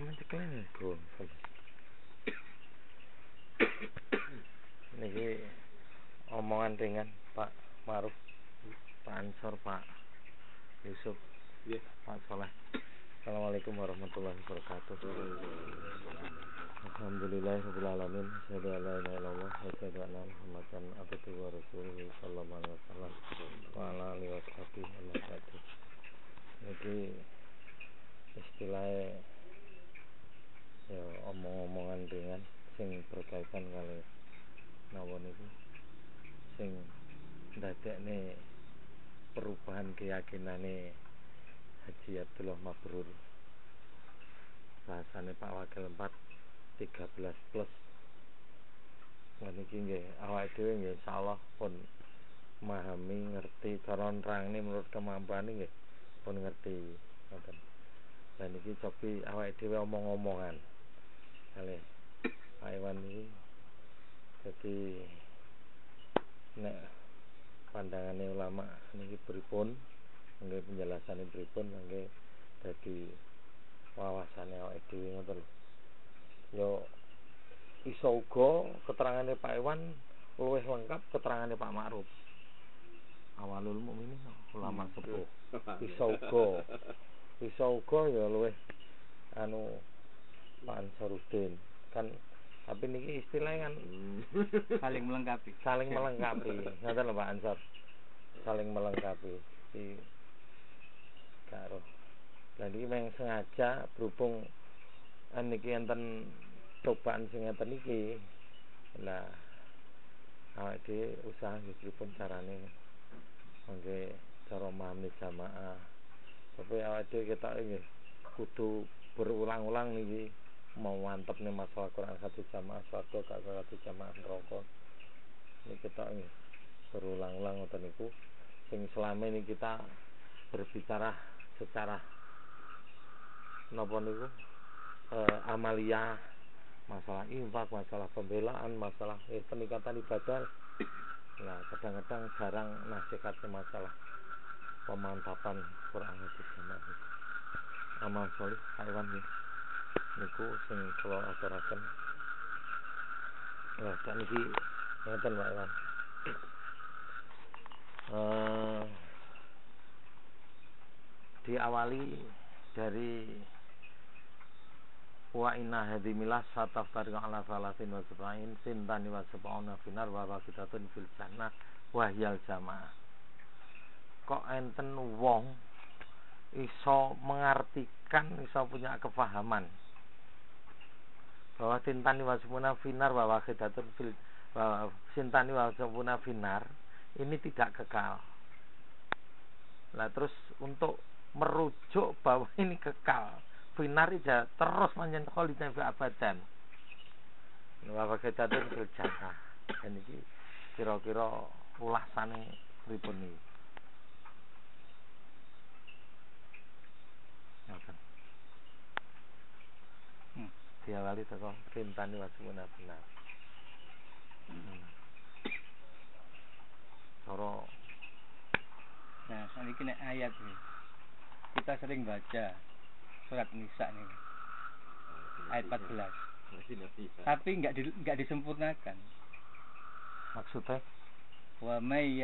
Menceklen bro. Niki omongan ringan Pak Maruf, Pak Ansor, Pak Yusuf, Pak Soleh. Assalamualaikum warahmatullahi wabarakatuh. Alhamdulillahirabbil alamin. Asyhadu an la ilaha illallah wa asyhadu anna Muhammadan abduhu wa rasuluhu sallallahu alaihi wasallam wa ala alihi washabihi. Niki istilahnya ya omong-omongan ringan sing berkaitan kali napa niku sing ndadekne perubahan keyakinane Haji Abdullah Mabrur. Bahasane Pak Wakil 4 13 plus. Niki nggih awake dhewe nggih insyaallah pun memahami ngerti cara nerangne menurut kemampuane nggih pun ngerti ngoten. Lah niki cobi awake dhewe omong-omongan kalih Pak Iwan iki dadi nek pandangane ulama niki pripun nggih penjelasane pripun nggih dadi wawasane awake dhewe ngoten lho. Yo iso uga keterangane Pak Iwan luwih lengkap keterangane Pak Ma'ruf. Awalul mukminin ulama sepuh. Iso uga ya luwih Pak Ansaruddin kan, tapi niki istilahnya kan saling melengkapi. Ngoten lho Pak Ansar. Saling melengkapi. Iki karo. Lah niki meng sengaja berhubung niki enten cobaan sing ngeten iki. Lah awake dhewe usaha nggih pripun carane mangke cara memahami jamaah. Tapi awake dhewe ketok nggih kudu berulang-ulang niki mau mantepne masalah Quran hadis jamaah swarga karo hadis jamaah neraka. Niki ketok nggih berulang-ulang ngoten niku sing selama ini kita berbicara secara napa niku amalia, masalah infak, masalah pembelaan, masalah peningkatan ibadah. Nah, kadang-kadang jarang nasihatnya masalah pemantapan Quran hadis jamaah. Amal solih Pak Iwan niku sing kula aturaken. Lah sakniki ngoten Pak Iwan. Diawali dari wa inna hadimilah sataftariqu ala salasin wa sab'in sintani wa sab'una finar wa waqidatun fil jannah wa hiyal jamaah. Kok enten wong iso mengartikan, iso punya kefahaman bahwa sintani wa sab'una finar wa waqidatun fil sintani wa sab'una finar ini tidak kekal. Lah terus untuk merujuk bahwa ini kekal, finar ija terus manjen kholidan fi abadan. Wa waqidatun fil jannah. Dan iki kira-kira ulasane pripun niki? Ngoten. Diawali teko sintani wa sab'una finar. Nah, ini kena ayat nih. Kita sering baca surat Nisa nih, ayat 14. Tapi enggak disempurnakan. Maksudnya Wa may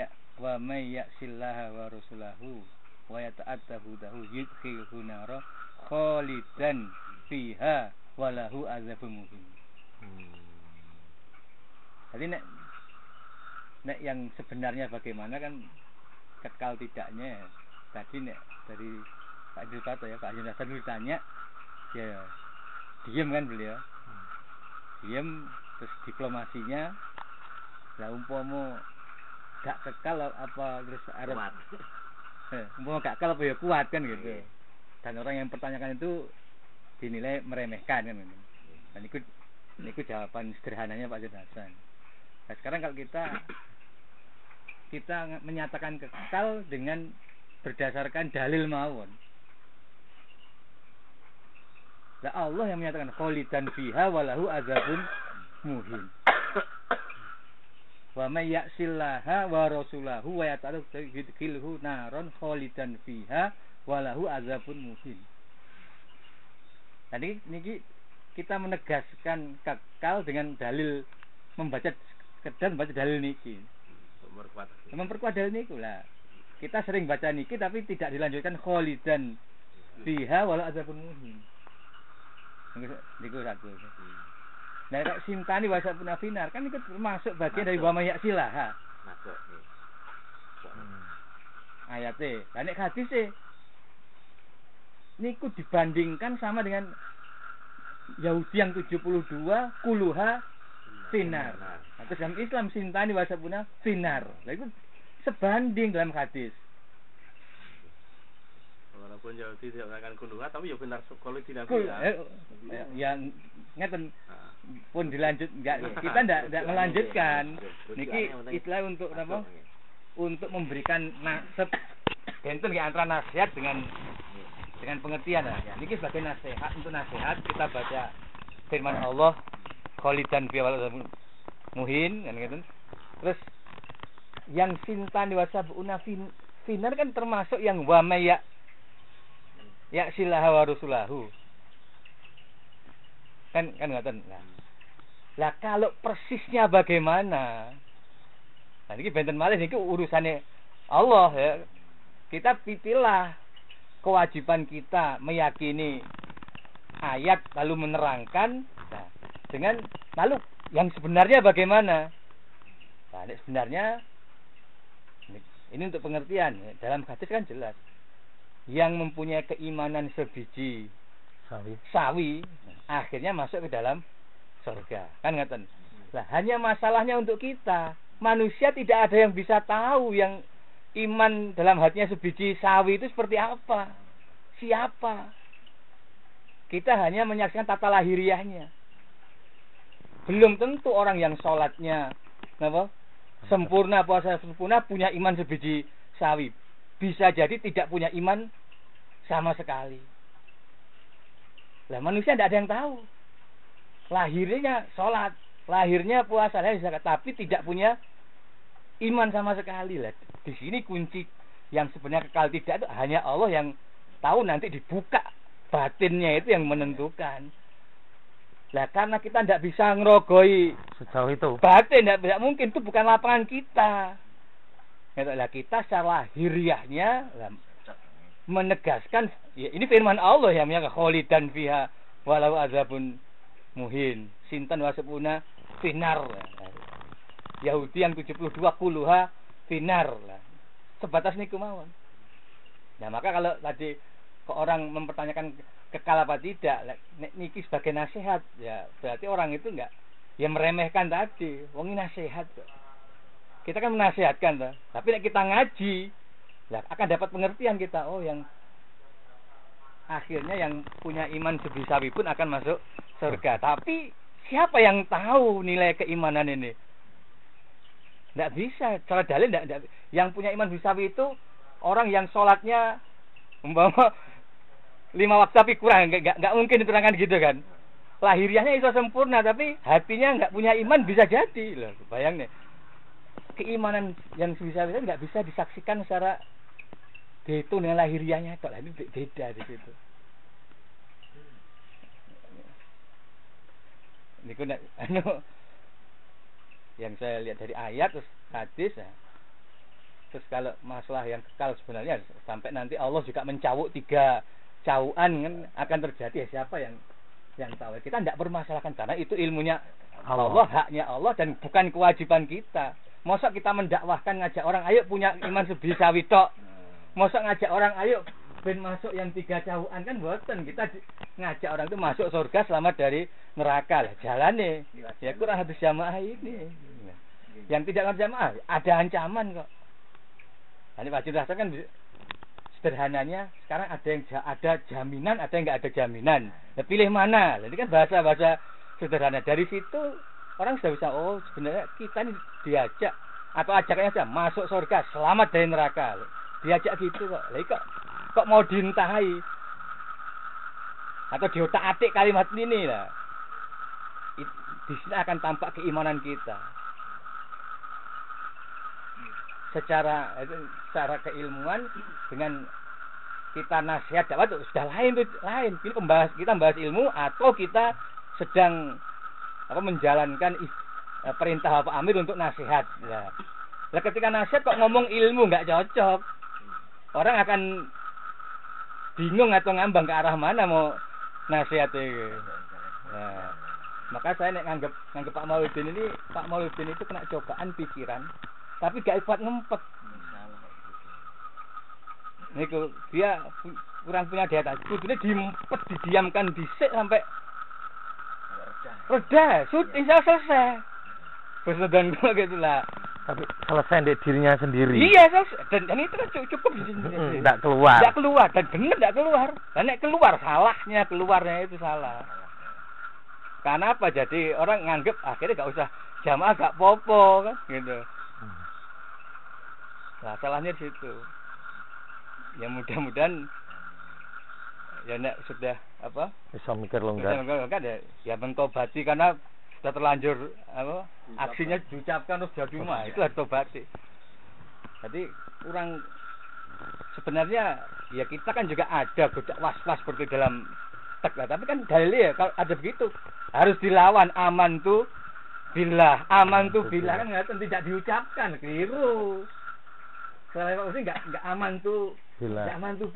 ya'sillaha wa rasulahu wa yata'atta hudahu yudkhilhu nara khalidan fiha wa lahu adzabun muhin. Jadi nek yang sebenarnya bagaimana kan kekal tidaknya. Tadi nek dari Pak Dilpato ya, Pak Hasan dulu ditanya, ya diam kan beliau. Diam terus diplomasinya lah umpama gak kekal apa terus arep umpama gak kekal apa ya kuat kan gitu. Dan orang yang pertanyakan itu dinilai meremehkan kan gitu. Dan niku jawaban sederhananya Pak Hasan. Nah, sekarang kalau kita menyatakan kekal dengan berdasarkan dalil mawon. Lah Allah yang menyatakan kholidan fiha walahu adzabun muhin. Wa may ya'sillaha wa rasulahu wa yata'allu naron kholidan fiha walahu adzabun muhin. Tadi niki kita menegaskan kekal dengan dalil membaca sekedar membaca dalil niki. Memperkuat dalil niku lah. Kita sering baca niki tapi tidak dilanjutkan kholidan fiha walau adzabun muhin. Niku satu. Nah, kok sintani wasa punafinar kan itu termasuk bagian dari wa mayaksilah. Masuk nih. Ayatnya. Lah nek hadise niku dibandingkan sama dengan Yahudi yang 72 kuluha finar. Atau dalam Islam sintani wasabuna finar. Lah itu sebanding dalam hadis. Walaupun Yahudi tidak mengatakan kuluha tapi ya benar kalau tidak yang ngeten pun dilanjut enggak kita enggak melanjutkan. Niki istilah untuk apa? Untuk memberikan nasab benten ya antara nasihat dengan pengertian lah. Niki sebagai nasihat, untuk nasihat kita baca firman Allah kholidan fi wal muhin kan gitu. Terus yang sintan wasabuna finar kan termasuk yang wa may ya silaha wa rasulahu. Kan ngoten. Lah kalau persisnya bagaimana? Nah niki benten malih niki urusane Allah ya. Kita pipilah kewajiban kita meyakini ayat lalu menerangkan dengan lalu yang sebenarnya bagaimana? Nah, sebenarnya ini untuk pengertian dalam hadis kan jelas yang mempunyai keimanan sebiji sawi akhirnya masuk ke dalam surga kan ngaten. Lah hanya masalahnya untuk kita manusia tidak ada yang bisa tahu yang iman dalam hatinya sebiji sawi itu seperti apa, siapa. Kita hanya menyaksikan tata lahiriahnya. Belum tentu orang yang sholatnya sempurna, puasa sempurna, punya iman sebiji sawi. Bisa jadi tidak punya iman sama sekali. Lah manusia tidak ada yang tahu. Lahirnya sholat, lahirnya puasa, lahirnya zakat, tapi tidak punya iman sama sekali. Lah di sini kunci yang sebenarnya kekal tidak itu hanya Allah yang tahu, nanti dibuka batinnya itu yang menentukan. Lah karena kita tidak bisa ngerogoi sejauh itu batin, tidak mungkin, itu bukan lapangan kita. Lah kita secara lahiriahnya menegaskan ya, ini firman Allah yang menyatakan kholidan fiha walau adzabun muhin sintan wasabuna finar. Yahudi yang 72 kuluha finar lah. Sebatas niku mawon. Nah maka kalau tadi orang mempertanyakan kekal apa tidak, niki sebagai nasihat ya berarti orang itu enggak ya meremehkan tadi. Wong ini nasihat kok. Kita kan menasihatkan toh. Tapi nek kita ngaji lah akan dapat pengertian kita. Oh yang akhirnya yang punya iman sebisawi pun akan masuk surga. Tapi siapa yang tahu nilai keimanan ini? Tidak bisa. Cara dalil tidak. Yang punya iman bisawi itu orang yang sholatnya umpama 5 waktu tapi kurang, nggak mungkin diterangkan gitu kan. Lahiriahnya itu sempurna tapi hatinya nggak punya iman, bisa jadi loh. Bayang nih, keimanan yang bisa-bisa nggak bisa disaksikan secara dihitung dengan lahiriahnya. Kok ini beda di situ. Ini kan yang saya lihat dari ayat terus hadis ya. Terus kalau masalah yang kekal sebenarnya sampai nanti Allah juga mencawuk 3 cawuan kan akan terjadi ya, siapa yang tahu. Kita tidak permasalahkan karena itu ilmunya Allah, haknya Allah dan bukan kewajiban kita. Masa kita mendakwahkan ngajak orang ayo punya iman sebisawi tok. Masa ngajak orang ayo ben masuk yang 3 cawuan kan boten. Kita ngajak orang itu masuk surga selamat dari neraka lah. Jalane ya kurang habis jamaah ini. Yang tidak jamaah ada ancaman kok. Ini Pak Jenderal kan sederhananya sekarang ada jaminan, ada yang nggak ada jaminan. Nah, pilih mana? Ini kan bahasa sederhana. Dari situ orang sudah bisa sebenarnya kita ini diajak atau ajakannya saja masuk surga, selamat dari neraka. Diajak gitu kok. Lah kok mau diintahi atau diotak-atik kalimat ini lah. Di sini akan tampak keimanan kita. Secara keilmuan dengan kita nasihat dakwah itu sudah lain tuh, lain. Ini kita membahas ilmu atau kita sedang menjalankan perintah Pak Amir untuk nasihat. Ya. Lah ketika nasihat kok ngomong ilmu nggak cocok. Orang akan bingung atau ngambang ke arah mana mau nasihat itu. Nah, maka saya nganggep Pak Mauludin itu kena cobaan pikiran, tapi gak kuat ngempet. Niku dia kurang punya daya tahan. Kudune diempet, didiamkan dhisik sampai reda, syuting selesai. Bersederhana kok gitu lah. Tapi selesai di dirinya sendiri. Iya, selesai. Dan itu kan cukup di sini. Enggak keluar. Enggak keluar dan benar enggak keluar. Dan nek keluar keluarnya itu salah. Karena apa? Jadi orang nganggep akhirnya enggak usah jamaah enggak popo kan gitu. Nah, salahnya di situ. Ya mudah-mudahan ya nek sudah bisa mikir longgar. Ya mentobati karena sudah terlanjur aksinya diucapkan terus jadi mah itu harus tobati. Jadi kurang sebenarnya ya kita kan juga ada godak was-was seperti dalam teks lah, tapi kan dalilnya ya kalau ada begitu harus dilawan aman tuh billah kan tidak diucapkan, keliru. Soalnya Pak Usi enggak aman tuh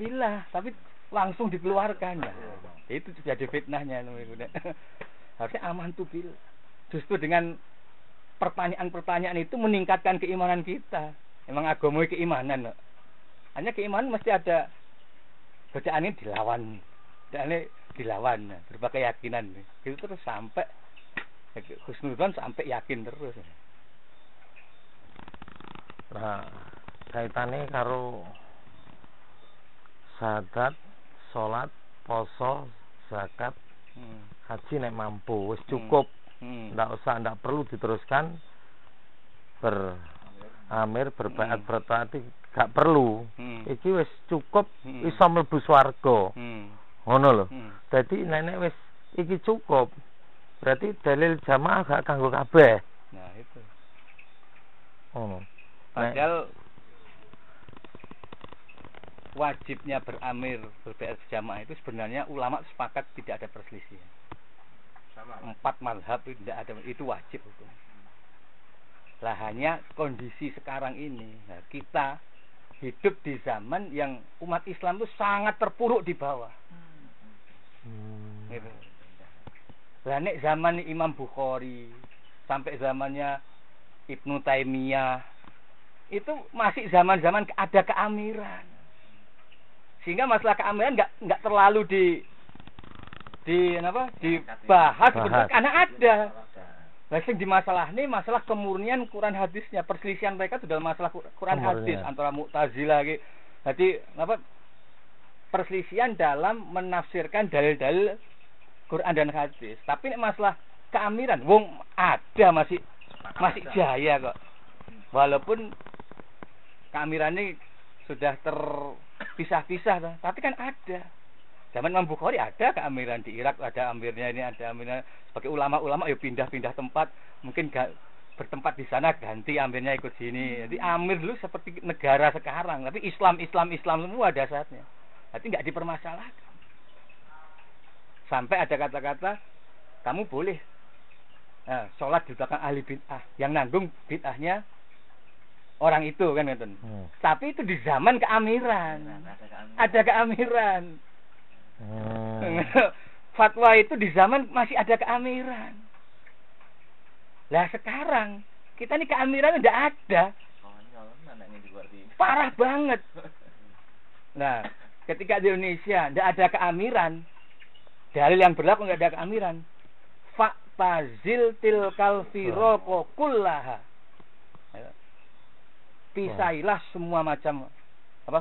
billah, tapi langsung dikeluarkan ya. Itu jadi fitnahnya harusnya aman tuh billah. Justru dengan pertanyaan-pertanyaan itu meningkatkan keimanan kita. Emang agama keimanan loh. Hanya keimanan mesti ada godaan ini dilawan, berbagai keyakinan. Gitu terus sampai husnudzon sampai yakin terus. Nah, kaitannya karo syahadat, salat, poso, zakat, haji nek mampu wis cukup. Ndak perlu diteruskan beramir berbaiat bertaati, gak perlu. Iki wis cukup iso mlebu swarga. Ngono lho. Dadi nek wis iki cukup, berarti dalil jamaah gak kanggo kabeh. Nah, itu. Padahal wajibnya beramir berbaiat jamaah itu sebenarnya ulama sepakat tidak ada perselisihan. 4 mazhab itu tidak ada, itu wajib hukum. Lah hanya kondisi sekarang ini, nah, kita hidup di zaman yang umat Islam itu sangat terpuruk di bawah. Gitu. Lah nek zaman Imam Bukhari sampai zamannya Ibnu Taimiyah itu masih zaman-zaman ada keamiran. Sehingga masalah keamiran enggak terlalu dibahas karena ada. Nah, sing di masalah ini masalah kemurnian Quran hadisnya, perselisihan mereka itu dalam masalah Quran hadis antara Mu'tazilah gitu. Jadi perselisihan dalam menafsirkan dalil-dalil Quran dan hadis. Tapi masalah keamiran wong ada masih jaya kok. Walaupun keamiran ini sudah terpisah-pisah, tapi kan ada. Zaman Imam Bukhari ada keamiran di Irak, ada amirnya ini, ada amirnya. Sebagai ulama-ulama ya pindah-pindah tempat, mungkin bertempat di sana ganti amirnya ikut sini. Jadi amir dulu seperti negara sekarang, tapi Islam semua dasarnya. Jadi nggak dipermasalahkan. Sampai ada kata-kata kamu boleh sholat di belakang ahli bid'ah, yang nanggung bid'ahnya orang itu kan gitu. Tapi itu di zaman keamiran. Ada keamiran. Fatwa itu di zaman masih ada keamiran. Lah sekarang kita ini keamiran udah ada. Parah banget. Nah, ketika di Indonesia tidak ada keamiran, dalil yang berlaku nggak ada keamiran. Fa'tazil tilkal firaqo kullaha. Pisailah semua macam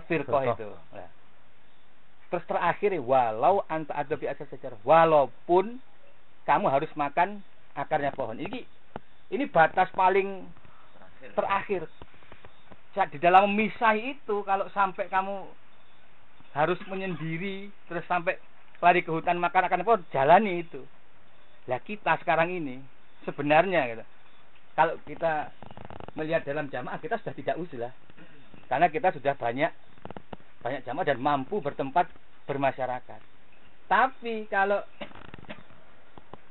firqah itu. Nah. Terus terakhir walau anta ada bi asas sejarah, walaupun kamu harus makan akarnya pohon. Ini batas paling terakhir. Di dalam misai itu kalau sampai kamu harus menyendiri terus sampai lari ke hutan makan akarnya pohon, jalani itu. Lah kita sekarang ini sebenarnya gitu. Kalau kita melihat dalam jamaah kita sudah tidak uzlah. Karena kita sudah banyak banyak jamaah dan mampu bertempat bermasyarakat. Tapi kalau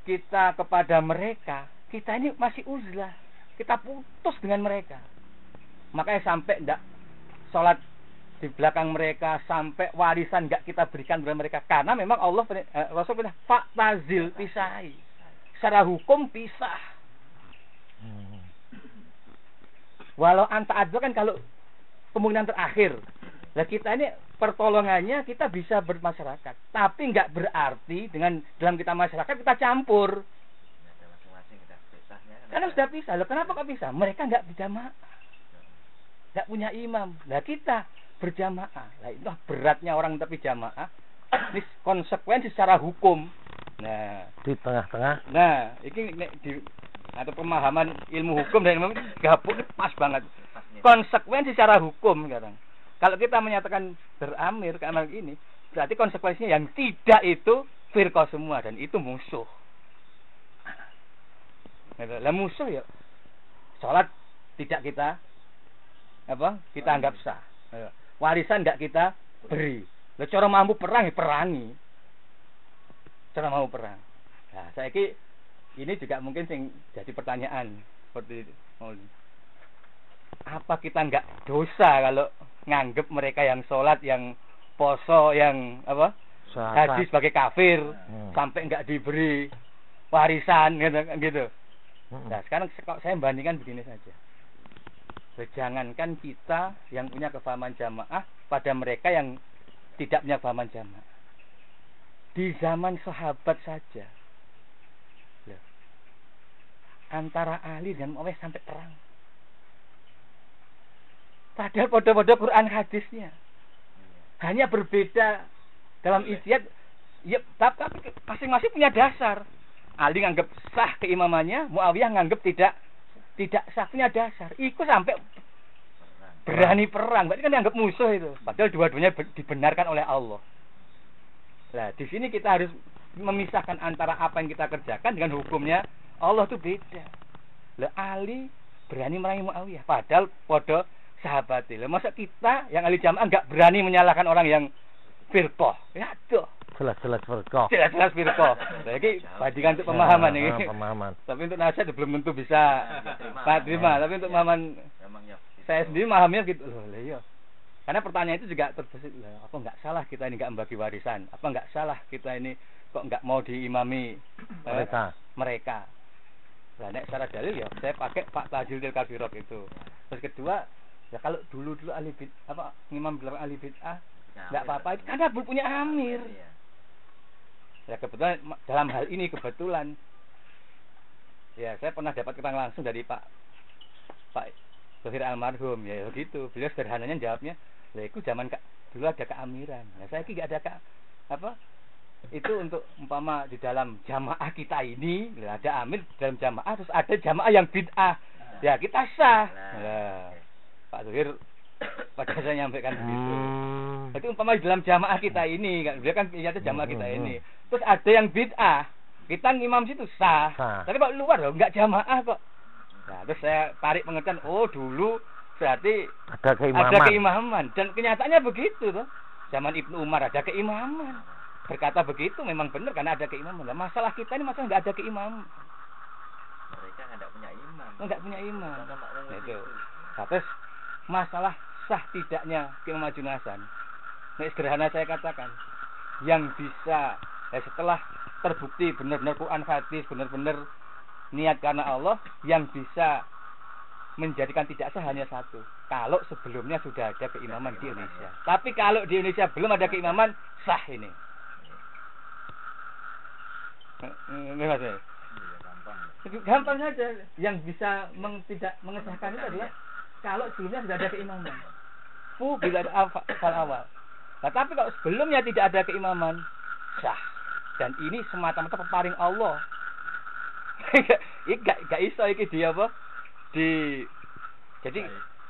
kita kepada mereka, kita ini masih uzlah. Kita putus dengan mereka. Makanya sampai ndak sholat di belakang mereka, sampai warisan nggak kita berikan kepada mereka. Karena memang Allah Rasul bilang fa'tazil, pisahi. Secara hukum pisah. Walau anta adil kan kalau kemungkinan terakhir. Nah kita ini pertolongannya kita bisa bermasyarakat, tapi nggak berarti dengan dalam kita masyarakat kita campur. Karena sudah pisah. Loh, kenapa kok pisah? Mereka nggak berjamaah, nggak punya imam. Nah kita berjamaah. Nah itu beratnya orang tapi jamaah. Ini konsekuensi secara hukum. Nah di tengah-tengah. Nah ini di atau pemahaman ilmu hukum dan ilmu gabung pas banget. Konsekuensi secara hukum sekarang. Kalau kita menyatakan beramir ke amal ini, berarti konsekuensinya yang tidak itu firqah semua dan itu musuh. Lah musuh ya. Salat tidak kita kita anggap sah. Warisan enggak kita beri. Lah cara mampu perang ya perangi. Cara mau perang. Nah, saiki ini juga mungkin sing jadi pertanyaan seperti apa kita enggak dosa kalau nganggep mereka yang sholat, yang poso, yang haji sebagai kafir, sampai enggak diberi warisan gitu. Nah sekarang saya bandingkan begini saja. Jangankan kita yang punya kefahaman jamaah pada mereka yang tidak punya kefahaman jamaah. Di zaman sahabat saja, antara Ali dan Muawiyah sampai perang. Padahal pada Quran hadisnya hanya berbeda dalam ijtihad. Ya, tapi masing-masing punya dasar. Ali nganggap sah keimamannya, Muawiyah nganggap tidak sah, punya dasar. Itu sampai berani perang. Berarti kan dianggap musuh itu. Padahal dua-duanya dibenarkan oleh Allah. Nah, di sini kita harus memisahkan antara apa yang kita kerjakan dengan hukumnya Allah itu beda. Lah Ali berani merangi Muawiyah, padahal pada sahabat. Lah masa kita yang ahli jamaah enggak berani menyalahkan orang yang firqah? Ya tuh. Jelas-jelas firqah. Jelas-jelas firqah. Lah iki bandingan untuk pemahaman ini. Pemahaman. Tapi untuk nasihat belum tentu bisa terima. Tapi untuk pemahaman saya sendiri memahaminya gitu loh. Lah iya. Karena pertanyaan itu juga terbesit, apa enggak salah kita ini enggak membagi warisan? Apa enggak salah kita ini kok enggak mau diimami mereka? Nah, nek secara dalil ya saya pakai Pak Tajil Til Kabirok itu. Terus kedua, ya kalau dulu ahli imam bilang ahli bid'ah enggak apa-apa itu karena belum punya amir. Ya kebetulan dalam hal ini kebetulan ya saya pernah dapat keterangan langsung dari Pak Zahir almarhum ya begitu. Beliau sederhananya jawabnya, "Lah itu zaman dulu ada keamiran. Nah, saya enggak ada itu untuk umpama di dalam jamaah kita ini ada amir dalam jamaah, terus ada jamaah yang bid'ah, ya kita sah." Nah, Pak Zuhir pada saya nyampaikan begitu. Jadi umpama di dalam jamaah kita ini, dia kan punya jamaah kita ini, terus ada yang bid'ah, kita ngimam situ sah. Tapi kalau luar loh nggak jamaah kok. Nah, terus saya tarik pengertian, oh dulu berarti ada keimaman dan kenyataannya begitu tuh. Zaman Ibnu Umar ada keimaman. Berkata begitu memang benar karena ada keimaman. Nah, masalah kita ini masalah nggak ada keimaman. Mereka nggak punya imam. Nggak punya imam. Nah, itu. Nah, terus masalah sah tidaknya keimaman junasan. Nah, sederhana saya katakan, yang bisa setelah terbukti benar-benar Quran hadis, benar-benar niat karena Allah, yang bisa menjadikan tidak sah hanya satu. Kalau sebelumnya sudah ada keimaman di Indonesia. Tapi kalau di Indonesia belum ada keimaman, sah ini. Gampang saja. Yang bisa tidak mengesahkan itu adalah kalau sebelumnya sudah ada keimaman. Bila ada awal. Nah, tapi kalau sebelumnya tidak ada keimaman, sah. Dan ini semata-mata peparing Allah. Gak iso iki dia apa? Jadi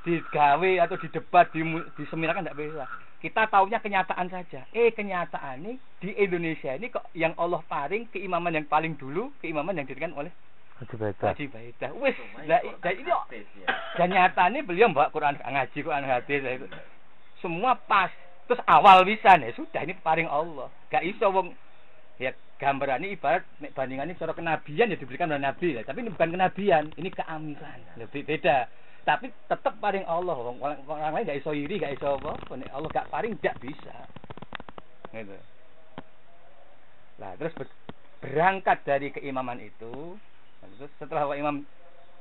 digawe atau didebat diseminakan tidak bisa. Kita taunya kenyataan saja. Kenyataan ini di Indonesia ini kok yang Allah paring keimaman yang paling dulu, keimaman yang diberikan oleh Haji Baidah. Wis, ini dan nyatanya beliau bawa Quran, ngaji Quran hadis itu. Semua pas. terus awal bisa nih sudah ini paring Allah. Gak iso wong ya gambaran ini ibarat nek bandingannya cara kenabian ya diberikan oleh nabi lah, tapi ini bukan kenabian, ini keamilan. Lebih beda. Tapi tetap paring Allah. Orang lain gak iso iri, gak iso apa. Nek Allah gak paring gak bisa. Gitu. Nah, terus berangkat dari keimaman itu, terus setelah Pak Imam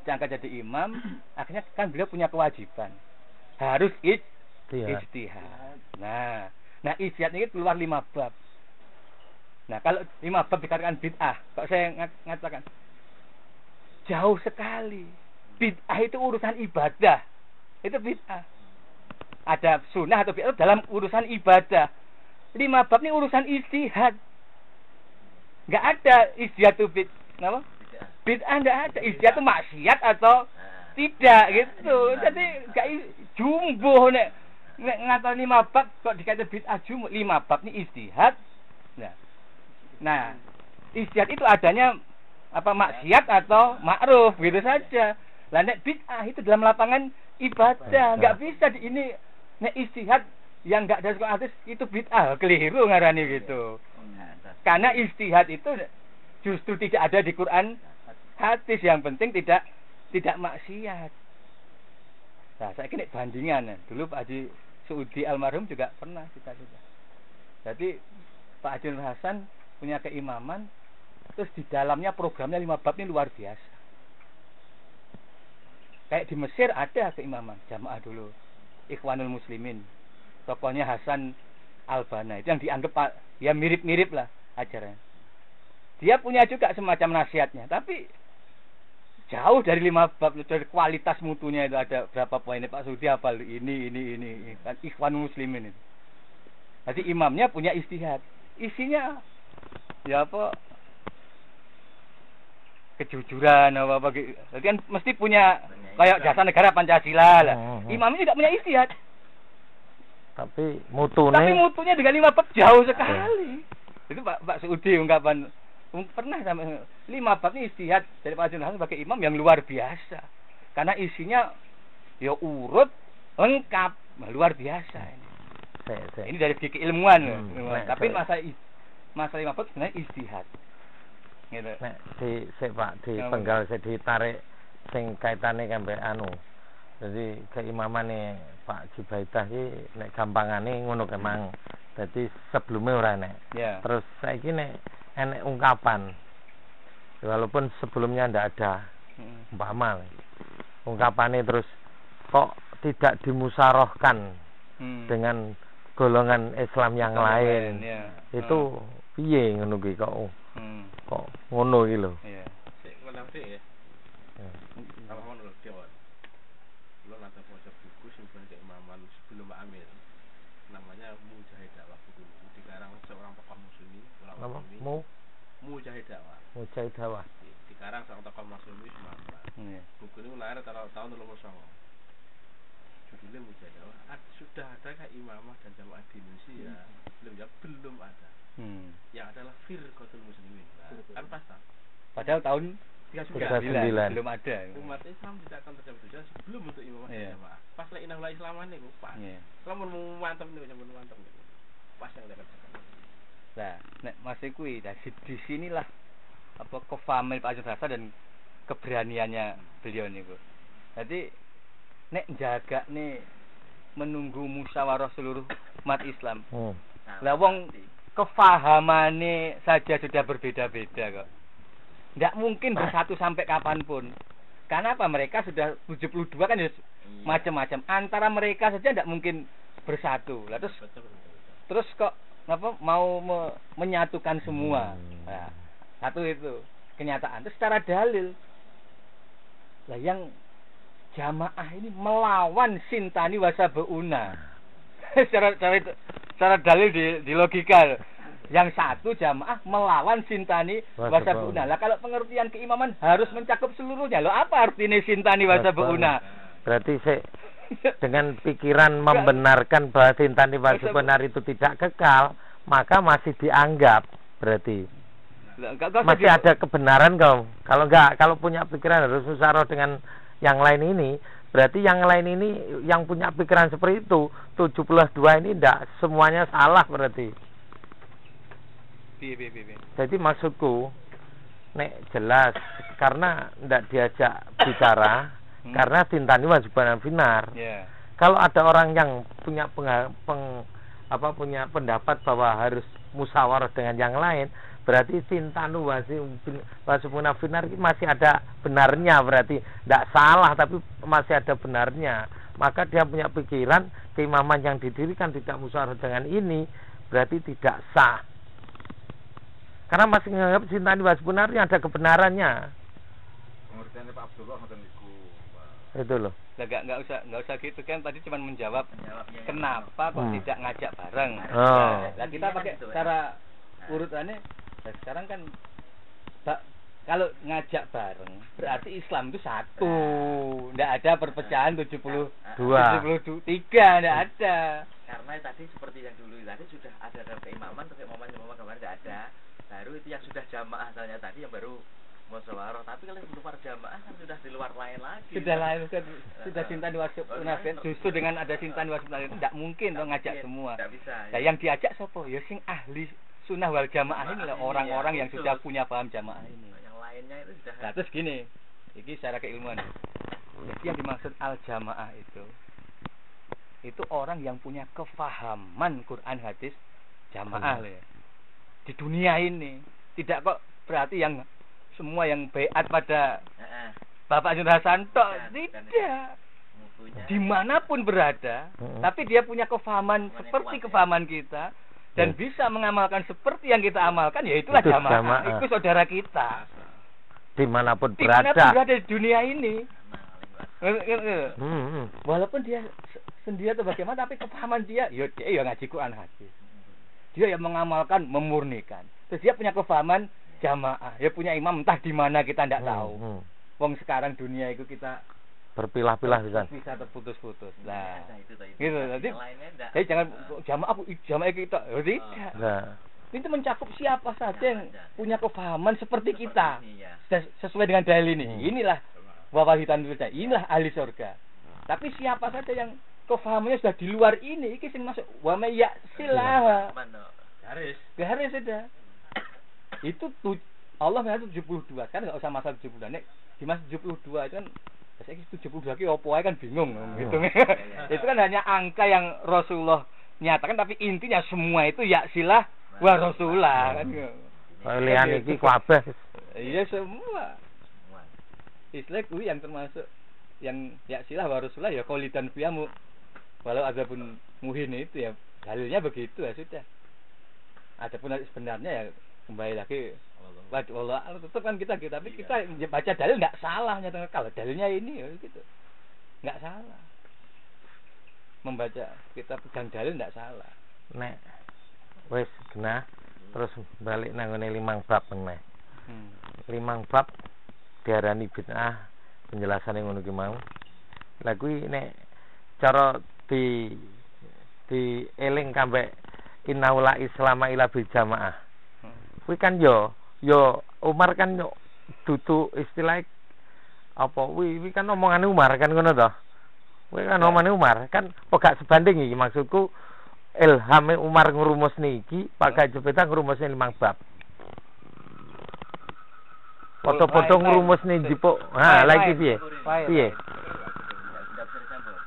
diangkat jadi imam, akhirnya kan beliau punya kewajiban harus ijtihad. Nah ijtihad ini keluar 5 bab. Nah, kalau 5 bab dikatakan bid'ah, kok saya ngatakan jauh sekali. Bid'ah itu urusan ibadah. Itu bid'ah. Ada sunnah atau bid'ah dalam urusan ibadah. 5 bab ini urusan ijtihad. Enggak ada ijtihad itu bid'ah. Bid'ah enggak ada. Ijtihad itu maksiat atau tidak gitu. Jadi enggak jumbo nek ngatal 5 bab kok dikata bid'ah jumbo. 5 bab ini ijtihad. Nah, ijtihad itu adanya apa maksiat atau ma'ruf gitu saja. Lah nek bid'ah itu dalam lapangan ibadah, enggak bisa ini nek ijtihad yang enggak ada hadis itu bid'ah, keliru ngarani gitu. Karena ijtihad itu justru tidak ada di Quran hadis, yang penting tidak maksiat. Nah, saya kira bandingan. Dulu Pak Haji Suudi almarhum juga pernah kita. Jadi Pak Haji Nur Hasan punya keimaman, terus di dalamnya programnya 5 bab ini luar biasa. Kayak di Mesir ada keimaman jamaah dulu, Ikhwanul Muslimin, tokohnya Hasan Al-Banna, itu yang dianggap ya mirip-mirip lah ajarannya. Dia punya juga semacam nasihatnya, tapi jauh dari 5 bab, dari kualitas mutunya itu ada berapa poinnya Pak Sudi hafal ini kan Ikhwanul Muslimin itu. Jadi imamnya punya ijtihad, isinya ya apa kejujuran apa gitu. Jadi kan mesti punya kayak jasa negara Pancasila lah. Imamnya tidak punya ijtihad. Tapi mutunya dengan 5 bab jauh sekali. Itu Pak Suudi ungkapan pernah sampai 5 bab ini ijtihad dari Pak Haji Nur Hasan sebagai imam yang luar biasa. Karena isinya ya urut lengkap, luar biasa ini. Ini dari segi keilmuan. Tapi masalah 5 bab sebenarnya ijtihad. Gitu. Nek Pak penggal ditarik sing kaitane kambek Jadi keimamane Pak Jubaidah iki nek gampangane ngono kemang. Dadi sebelumnya ora enek. Yeah. Terus saiki nek enek ungkapan. Walaupun sebelumnya ndak ada. Umpama ungkapane terus kok tidak dimusyawarahkan dengan golongan Islam yang lain. Itu piye ngono kuwi kok ngono iki lho. Iya. Sik menang sik ya. Apa ngono lho, Dewan. Lo nanti baca buku simpan keimaman sebelum Pak Amir. Namanya Mujahid Dakwah buku ini dikarang seorang tokoh Masyumi, ulama Masyumi. Mujahid Dakwah. Mujahid Dakwah. Dikarang seorang tokoh Masyumi Sumatera. Buku ini lahir tahun 2009. Judulnya Mujahid Dakwah. Sudah adakah imamah dan jamaah di Indonesia? Belum ada. Yang adalah firqatul muslimin. Kan pasti. Padahal tahun 39 belum ada. Umat Islam tidak akan terjadi sebelum untuk imamah dan jamaah. Pas lek inna lillahi islaman niku pas. Kalau mau mantap niku sampeyan mantap niku. Pas yang dekat. Nah, nek masih kuwi di sinilah apa kefamil Pak Haji Hasan dan keberaniannya beliau niku. Jadi nek jaga nih menunggu musyawarah seluruh umat Islam. Lah wong kefahamane saja sudah berbeda-beda kok. Tidak mungkin bersatu sampai kapanpun. Karena apa? Mereka sudah 72 kan ya macam-macam. Antara mereka saja tidak mungkin bersatu. Lah terus kok apa mau menyatukan semua. Nah, satu itu kenyataan. Terus secara dalil. Lah yang jamaah ini melawan sintani wasabeuna. secara dalil di logika. Yang satu jamaah melawan sintani wasabeuna. Lah kalau pengertian keimaman harus mencakup seluruhnya. Loh apa artinya sintani wasabeuna? Berarti dengan pikiran membenarkan bahwa sintani wasabeuna itu tidak kekal, maka masih dianggap berarti masih ada kebenaran kalau enggak, kalau punya pikiran harus musyawarah dengan yang lain ini, Berarti yang lain ini yang punya pikiran seperti itu 72 ini tidak semuanya salah berarti. Jadi maksudku nek jelas karena tidak diajak bicara karena tintani wajiban finar. Yeah. Kalau ada orang yang punya punya pendapat bahwa harus musyawarah dengan yang lain, berarti tintanu wajiban finar masih ada benarnya, berarti tidak salah tapi masih ada benarnya. Maka dia punya pikiran keimaman yang didirikan tidak musyawarah dengan ini berarti tidak sah. Karena masih menganggap tintani wajiban yang ada kebenarannya. Pengertiannya Pak Abdullah ngoten niku. Itu loh. Nggak usah gitu kan, tadi cuma menjawab kenapa kok tidak ngajak bareng. Nah, kita pakai cara urutannya. Nah, sekarang kan kalau ngajak bareng berarti Islam itu satu, nggak ada perpecahan 73, nggak ada. Karena tadi seperti yang dulu tadi sudah ada dalam keimaman, tapi kemarin nggak ada. Baru itu yang sudah jamaah misalnya tadi yang baru musyawarah, tapi kalau di luar jamaah kan sudah di luar lain lagi. Sudah lain kan, sudah cinta diwajib munafik. Justru dengan ada cinta diwajib munafik tidak mungkin dong ngajak semua. Tidak bisa. Nah, yang diajak siapa? Ya sing ahli sunnah wal jamaah ini lah, orang-orang yang sudah punya paham jamaah ini. Yang lainnya itu sudah. Nah, terus gini, ini secara keilmuan. Jadi yang dimaksud al jamaah itu orang yang punya kefahaman Quran hadis jamaah ya. Di dunia ini tidak kok berarti yang semua yang baiat pada Bapak Haji Hasanto, tidak. Dimanapun berada, tapi dia punya kefahaman seperti kefahaman kita dan bisa mengamalkan seperti yang kita amalkan, ya itulah jamaah. Itu saudara kita. Dimanapun berada di dunia ini. Walaupun dia sendiri atau bagaimana, tapi kefahaman dia ngaji Quran hadis. Dia yang mengamalkan, memurnikan. Terus dia punya kefahaman jamaah, dia punya imam entah di mana kita tidak tahu. Wong sekarang dunia itu kita berpilah-pilah bisa terputus-putus. Nah, gitu. Jadi jangan jamaah kita. Tidak. Nah. Itu mencakup siapa saja yang punya kefahaman seperti kita. Sesuai dengan dalil ini. Inilah wawahitan kita. Inilah ahli surga. Tapi siapa saja yang kefahamannya sudah di luar ini sing masuk wa may ya'silah. Garis sudah. Itu Allah mengatur 72. Kan enggak usah masalah 72. Nek di masa 72 itu kan saya 72 ki opo ae kan bingung gitu. Itu kan hanya angka yang Rasulullah nyatakan, tapi intinya semua itu ya'silah wa rasulah kan. Lian iki kabeh. Iya semua. Islam kuwi yang termasuk yang ya'silah wa rasulah ya qaulidan fiyamu. Walau ada pun muhin itu ya dalilnya begitu ya sudah. Adapun sebenarnya ya kembali lagi Allah tetap kan kita tapi kita baca dalil nggak salah nyata. Kalau dalilnya ini ya gitu nggak salah, membaca kita pegang dalil nggak salah. Nek wes genah terus balik nangone 5 bab meneh. 5 bab diarani bid'ah, penjelasan yang ngono ki mau. Lah kuwi nek cara di eling kambek inaula islama ila bil jamaah. Kuwi kan yo Umar kan yo dudu istilah apa wi kan omongane Umar kan ngono to. Kuwi kan omongane Umar kan kok gak sebanding iki maksudku ilhame Umar ngrumus niki pakai jepeta ngrumusne 5 bab. Foto-foto ngrumusne jipuk. Lagi piye? Piye?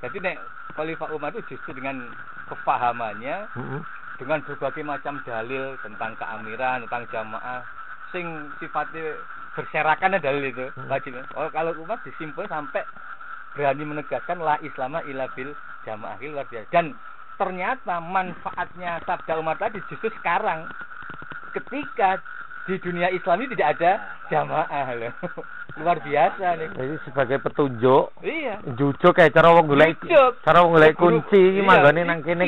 Jadi nek Khalifah Umar itu justru dengan kefahamannya, dengan berbagai macam dalil tentang keamiran, tentang jamaah, sing sifatnya berserakan dalil itu. Kalau Umar disimpul sampai berani menegaskan la islama illa bil jamaah, luar biasa. Dan ternyata manfaatnya sabda Umar tadi justru sekarang, ketika di dunia Islam ini tidak ada jamaah loh. Luar biasa nih. Jadi sebagai petunjuk. Iya. Jujuk kayak cara wong golek kunci manggone nang kene.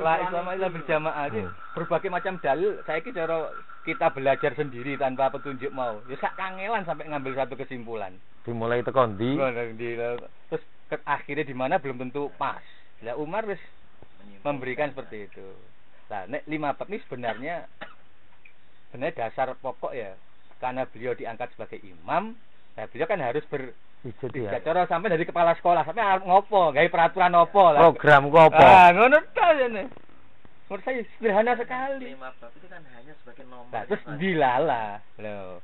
La Islam illa bil jamaah itu berbagai macam dalil. Saiki cara kita belajar sendiri tanpa petunjuk mau. Ya sak kangelan sampai ngambil satu kesimpulan. Dimulai teko ndi? Terus akhirnya di mana belum tentu pas. Lah Umar wis memberikan seperti itu. Nah, nek 5 bab ini sebenarnya dasar pokok ya, karena beliau diangkat sebagai imam, Nah, beliau kan harus Ijtihad. cara sampai dari kepala sekolah sampai arep ngopo, gawe peraturan opo lah. Program ku apa? Ah, ngono ta jane. Menurut saya sederhana sekali. 5 bab itu kan hanya sebagai nomor. Nah, terus dilala. Loh.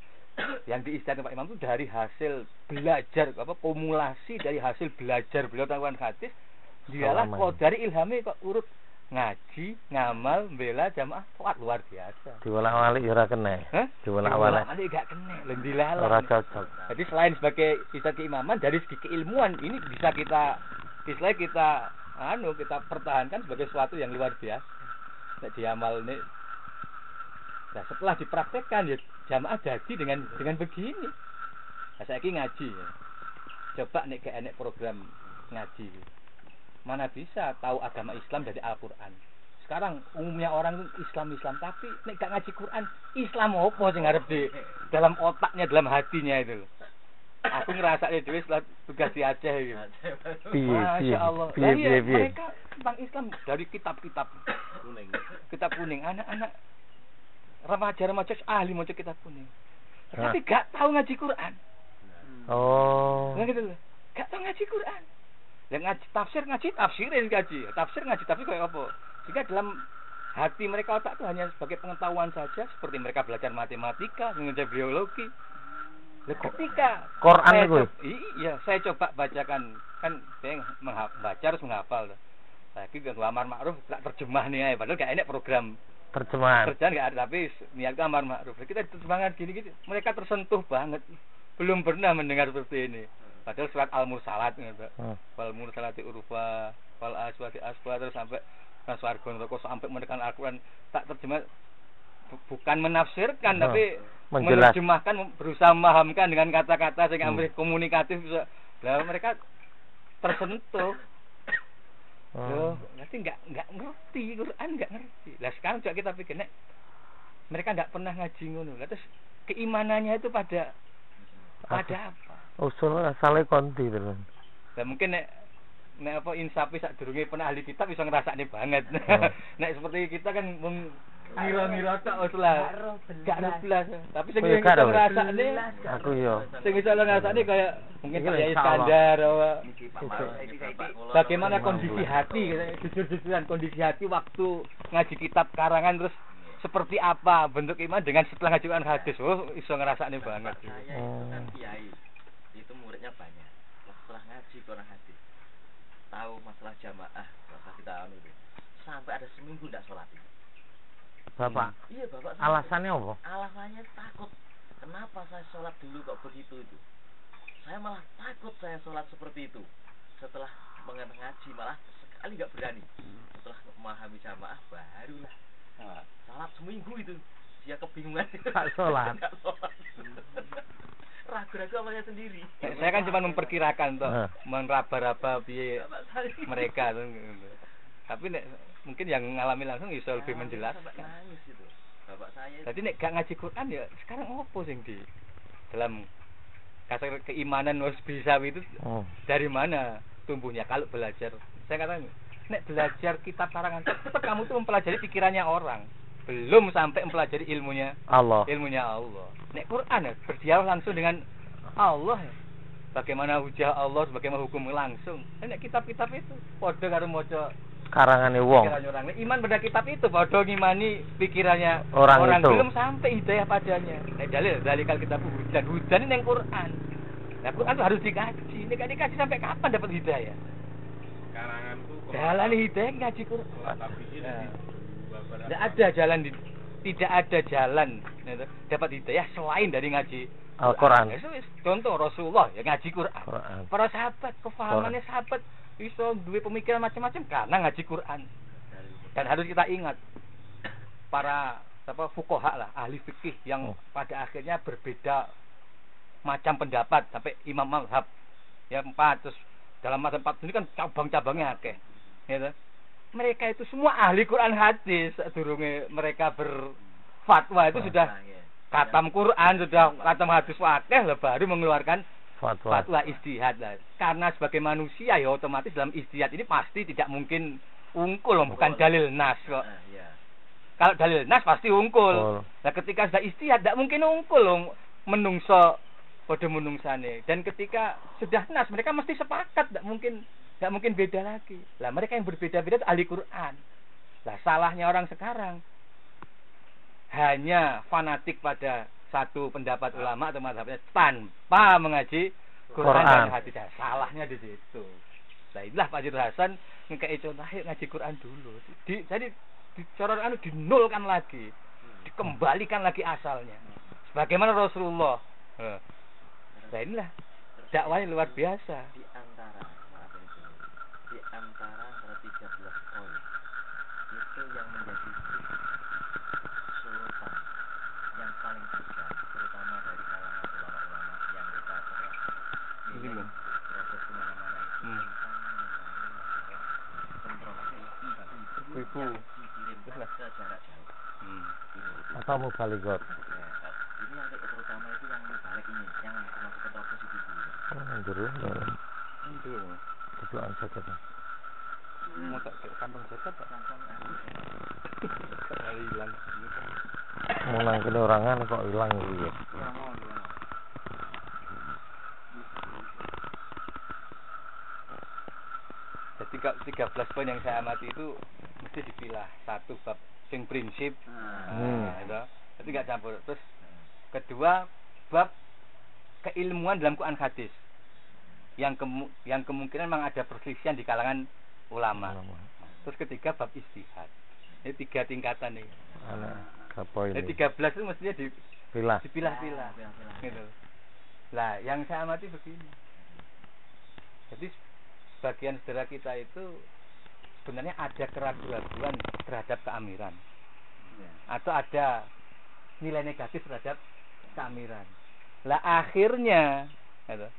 Yang diistilahkan Pak Imam itu dari hasil belajar kumulasi dari hasil belajar beliau tentang hadis. Dialah kok dari ilhame kok urut ngaji, ngamal, bela jamaah kuat luar biasa. Diwolak-walik ya ora kena. Hah? Diwolak-walik. Diwolak-walik gak kena, lho dilala. Ora cocok. Jadi selain sebagai istilah keimaman dari segi keilmuan ini bisa kita kita pertahankan sebagai sesuatu yang luar biasa. Nek diamal nih. Nah, setelah dipraktekkan ya jamaah jadi dengan begini. Nah, saiki ngaji ya. Coba nek gak enek program ngaji. Mana bisa tahu agama Islam dari Al-Qur'an. Sekarang umumnya orang itu Islam tapi nek gak ngaji Quran, Islam opo sing arep di dalam otaknya, dalam hatinya itu. Aku ngerasake dhewe setelah tugas di Aceh gitu. Masya Allah. Piye. Mereka tentang Islam dari kitab-kitab kuning. Kitab kuning, anak-anak remaja-remaja ahli maca kitab kuning. Tapi gak tahu ngaji Quran. Oh. Nah gitu loh. Gak tahu ngaji Quran. Yang ngaji tafsirin tafsir tapi kayak apa? Sehingga dalam hati mereka otak itu hanya sebagai pengetahuan saja, seperti mereka belajar matematika, belajar biologi. Ketika Quran itu. Iya, saya coba bacakan kan saya membaca harus menghafal. Lagi ganggu amar ma'ruf tak terjemah nih padahal gak enak program terjemahan. Kerjaan gak ada tapi niat amar ma'ruf. Kita terjemahan gini-gini, mereka tersentuh banget. Belum pernah mendengar seperti ini. Padahal surat Al-Mursalat gitu. Wal mursalati urfa, wal aswati asfa terus sampai swarga neraka sampai menekan Al-Qur'an tak terjemah bukan menafsirkan tapi menerjemahkan, berusaha memahamkan dengan kata-kata sing amrih komunikatif bisa. Lah mereka tersentuh. Loh, nanti enggak ngerti Quran, enggak ngerti. Lah sekarang coba kita pikir mereka enggak pernah ngaji ngono. Lah terus keimanannya itu pada apa? Usul asale konti terus. Lah mungkin nek apa insafi sak durunge pernah ahli kitab iso ngrasakne banget. Nek seperti kita kan ngira-ngira tok wis lah. Gak belas. Tapi sing iso ngrasakne aku yo. Sing iso ngrasakne kayak mungkin kayak Iskandar apa. Bagaimana kondisi hati, jujur-jujuran kondisi hati waktu ngaji kitab karangan terus seperti apa bentuk iman dengan setelah ngajukan hadis. Oh, iso ngrasakne banget. Kan kiai. Itu muridnya banyak. Setelah ngaji Quran hadis, tahu masalah jamaah, masalah kita itu. Sampai ada seminggu enggak sholat. Bapak. Iya, Bapak. Alasannya apa? Alasannya takut. Kenapa saya sholat dulu kok begitu itu? Saya malah takut saya sholat seperti itu. Setelah mengaji malah sekali enggak berani. Setelah memahami jamaah barulah sholat seminggu itu. Dia kebingungan. Tak sholat. Ragu-ragu awalnya sendiri. Saya kan cuma memperkirakan toh, meraba-raba piye mereka tuh. Tapi nek mungkin yang ngalami langsung bisa lebih menjelaskan. Nangis itu. Bapak saya. Jadi nek gak ngaji Quran ya sekarang opo sing di dalam kasar keimanan harus bisa itu dari mana tumbuhnya kalau belajar. Saya katakan nek belajar kitab karangan tetap kamu tuh mempelajari pikirannya orang. Belum sampai mempelajari ilmunya Allah. Nek Quran ya berdialog langsung dengan Allah. Bagaimana hujah Allah, bagaimana hukum langsung. Nek kitab-kitab itu padha karo maca karangane wong. Iman pada kitab itu padha ngimani pikirannya orang itu. Belum sampai hidayah padanya. Nek dalikal kitab hujan ning Quran. Nah, Quran itu harus dikaji. Nek dikaji sampai kapan dapat hidayah? Karanganku jalan hidayah ngaji Quran. Tidak ada jalan dapat hidayah selain dari ngaji Al-Quran. Contoh Rasulullah ya ngaji Quran. Para sahabat kefahamannya sahabat iso duwe pemikiran macam-macam karena ngaji Quran. Dan harus kita ingat para fuqaha lah, ahli fikih yang pada akhirnya berbeda macam pendapat sampai imam mazhab ya 4 terus dalam mazhab 4 ini kan cabang-cabangnya akeh. Ya, mereka itu semua ahli Quran hadis. Durunge mereka berfatwa itu sudah khatam Quran, sudah khatam hadis wakeh lah baru mengeluarkan fatwa ijtihad lah. Karena sebagai manusia ya otomatis dalam ijtihad ini pasti tidak mungkin ungkul, bukan dalil nas kok. Kalau dalil nas pasti ungkul. Nah ketika sudah ijtihad tidak mungkin ungkul menungso Padha menungsane. Dan ketika sudah nas mereka mesti sepakat, enggak mungkin beda lagi. Lah mereka yang berbeda-beda itu ahli Quran. Lah salahnya orang sekarang hanya fanatik pada satu pendapat ulama atau mazhabnya tanpa mengaji Quran dan hadis. Salahnya di situ. Nah inilah Pak Jur Hasan ngekei contoh ngaji Quran dulu. Jadi cara dinolkan lagi, dikembalikan lagi asalnya. Sebagaimana Rasulullah. Nah inilah dakwahnya luar biasa. Di antara 13 poin itu yang menjadi surutan yang paling tegas, terutama dari kalangan ulama-ulama yang kita pernah proses kemana-mana itu tentang kontrol dikirim ke jarak jauh. Atau mubalighot. Ini yang terutama itu yang balik ini, yang termasuk kontrol itu. Itu. Kebetulan saja. Mau tak kantong jaket tak? Kantong hilang. Mau nangkep orangan kok hilang gitu ya. Jadi 13 poin yang saya amati itu mesti dipilah. Satu bab sing prinsip. Gitu. Jadi enggak campur. Terus kedua bab keilmuan dalam Quran hadis. Yang kemungkinan memang ada perselisihan di kalangan ulama. Terus ketiga bab ijtihad. Ini 3 tingkatan nih. Apa ini? 13 itu mestinya dipilah-pilah. Gitu. Lah, yang saya amati begini. Jadi sebagian saudara kita itu sebenarnya ada keraguan terhadap keamiran. Atau ada nilai negatif terhadap keamiran. Lah akhirnya gitu,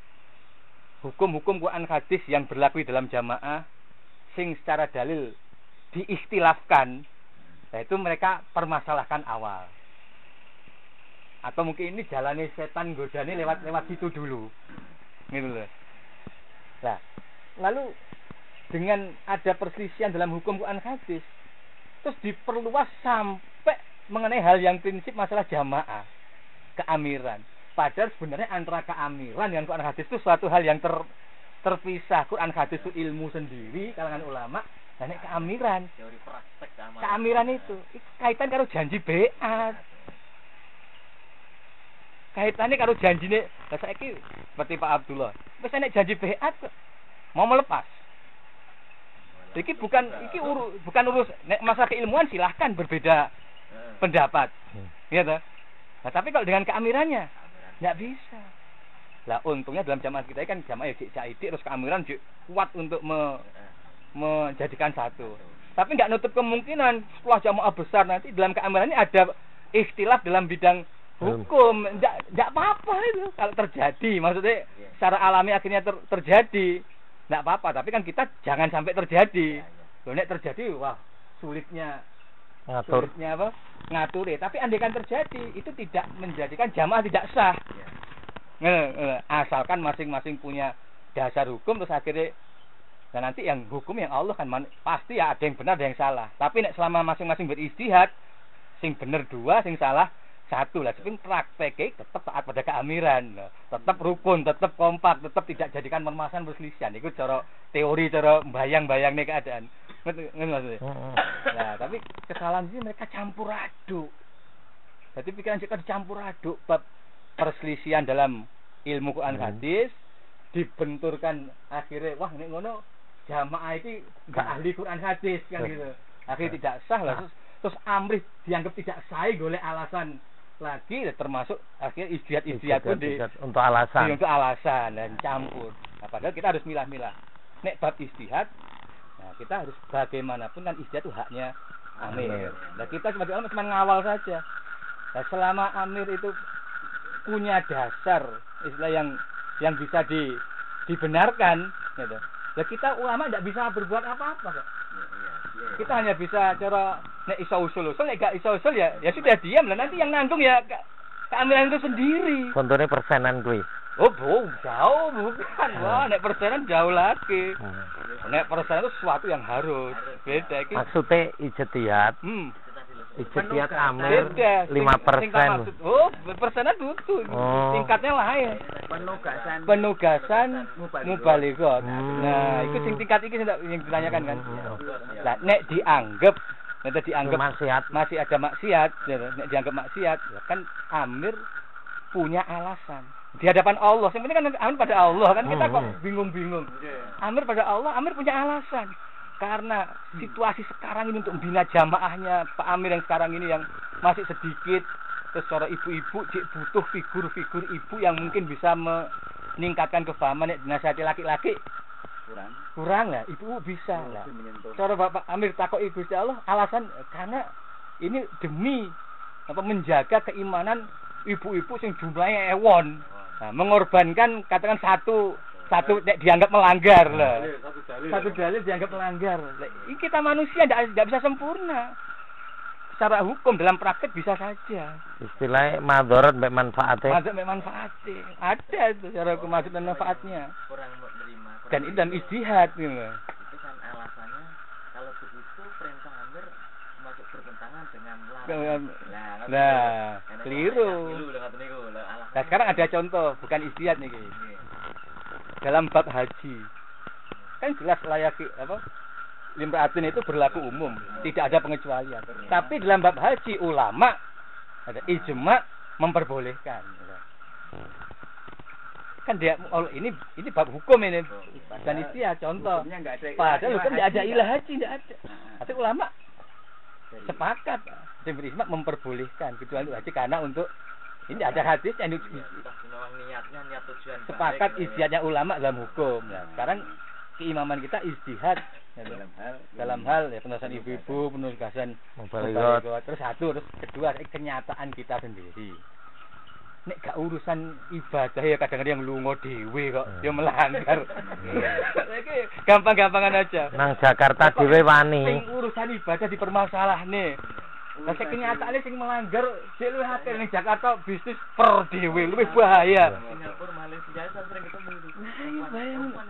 hukum-hukum Quran hadis yang berlaku dalam jamaah sing secara dalil diistilafkan, yaitu mereka permasalahkan awal. Atau mungkin ini jalannya setan godane lewat situ dulu. Gitu loh. Nah, lalu dengan ada perselisihan dalam hukum Quran hadis, terus diperluas sampai mengenai hal yang prinsip masalah jamaah, keamiran. Padahal sebenarnya antara keamiran dengan Quran hadis itu suatu hal yang terpisah. Quran hadis itu ilmu sendiri kalangan ulama, dan keamiran. Teori praktek keamiran itu kaitan karo janji beat. Kaitannya karo janjine. Lah saiki seperti Pak Abdullah. Wis nek janji beat mau melepas. Iki bukan urus nek masalah keilmuan silahkan berbeda pendapat. Iya toh? Nah, tapi kalau dengan keamirannya enggak bisa. Lah untungnya dalam jamaah kita kan jamaah jaidik terus keamiran kuat untuk menjadikan satu. Tapi enggak nutup kemungkinan setelah jamaah besar nanti dalam keamirannya ada ikhtilaf dalam bidang hukum. Enggak apa-apa itu kalau terjadi. Maksudnya secara alami akhirnya terjadi. Enggak apa-apa, tapi kan kita jangan sampai terjadi. Loh nek terjadi wah sulitnya ngatur ya. Tapi andaikan terjadi itu tidak menjadikan jamaah tidak sah. Asalkan masing-masing punya dasar hukum terus akhirnya dan nanti yang hukum yang Allah kan pasti ya ada yang benar ada yang salah. Tapi nek selama masing-masing berijtihad sing bener 2 sing salah 1 lah. Tapi prakteknya tetap taat pada keamiran, tetap rukun, tetap kompak, tetap tidak jadikan permasalahan perselisihan. Itu cara teori, cara bayang-bayang nih keadaan. Ngerti maksudnya? Nah, tapi kesalahan sini mereka campur aduk. Jadi pikiran mereka dicampur aduk bab perselisihan dalam ilmu Quran hadis dibenturkan akhirnya wah nek ngono jamaah iki enggak ahli Quran hadis kan gitu. Akhirnya tidak sah lah terus amrih dianggap tidak sah golek alasan lagi termasuk akhirnya ijtihad pun untuk alasan dan campur. Nah, padahal kita harus milah-milah. Nek bab ijtihad nah kita harus bagaimanapun kan ijtihad itu haknya amir. Nah kita sebagai ulama cuma ngawal saja. Nah selama amir itu punya dasar istilah yang bisa dibenarkan gitu. Lah kita ulama tidak bisa berbuat apa-apa kok. Kita hanya bisa cara nek iso usul nek gak iso usul ya sudah diam lah nanti yang nanggung ya keamiran itu sendiri. Contohnya persenan kuwi. Oh, jauh bukan. Wah, nek persenan jauh lagi. Nek persenan itu sesuatu yang harus beda iki. Maksudnya ijtihad. Ijtihad Amir beda 5%. oh persenan dudu tingkatnya lain penugasan mubalighah nah itu sing tingkat iki yang ditanyakan kan lah nek dianggap masih ada maksiat nek dianggap maksiat ya kan Amir punya alasan di hadapan Allah. Yang penting kan Amir pada Allah kan kita kok bingung-bingung. Amir pada Allah, Amir punya alasan. Karena situasi sekarang ini untuk membina jamaahnya Pak Amir yang sekarang ini yang masih sedikit, terus secara ibu-ibu cik butuh figur-figur ibu yang mungkin bisa meningkatkan kefahaman dinasihati laki-laki. Kurang lah, ibu bisa lah. Cara Bapak Amir takoki Gusti Allah, alasan karena ini demi menjaga keimanan ibu-ibu sing jumlahnya ewon. Nah, mengorbankan katakan satu dianggap melanggar lah. Satu dalil dianggap melanggar. Ini kita manusia tidak bisa sempurna. Secara hukum dalam praktek bisa saja. Istilahnya madharat mbek manfaatnya. Madharat mbek manfaatnya. Ada itu secara hukum madharat dan manfaatnya. Kurang menerima. Dan itu dalam ijtihad gitu. Itu kan alasannya kalau begitu perintah Amir masuk bertentangan dengan larangan. Nah, keliru. Nah, sekarang ada contoh, bukan ijtihad nih. Dalam bab haji. Kan jelas layaki limraatin itu berlaku umum, tidak ada pengecualian. Tapi dalam bab haji ulama ada ijma memperbolehkan. Kan dia ini bab hukum ini dan ijtihad contoh. Padahal kan tidak ada ilah haji, tidak ada. Tapi ulama sepakat ijma memperbolehkan kecuali haji karena untuk ini ada hadis yang niat tujuan sepakat ijtihadnya ulama dalam hukum. Nah, sekarang keimaman kita ijtihad dalam hal ya penugasan ibu-ibu, penugasan mubalighah. Terus kedua kenyataan kita sendiri. Nek gak urusan ibadah ya kadang-kadang yang lunga dhewe kok ya melanggar. Iki gampang-gampangan aja. Nang Jakarta dhewe wani. Sing urusan ibadah dipermasalahne. Lah kenyataane sing melanggar sik luwih akeh ning Jakarta bisnis per dhewe luwih bahaya. Singapura, Malaysia saya sering ketemu itu.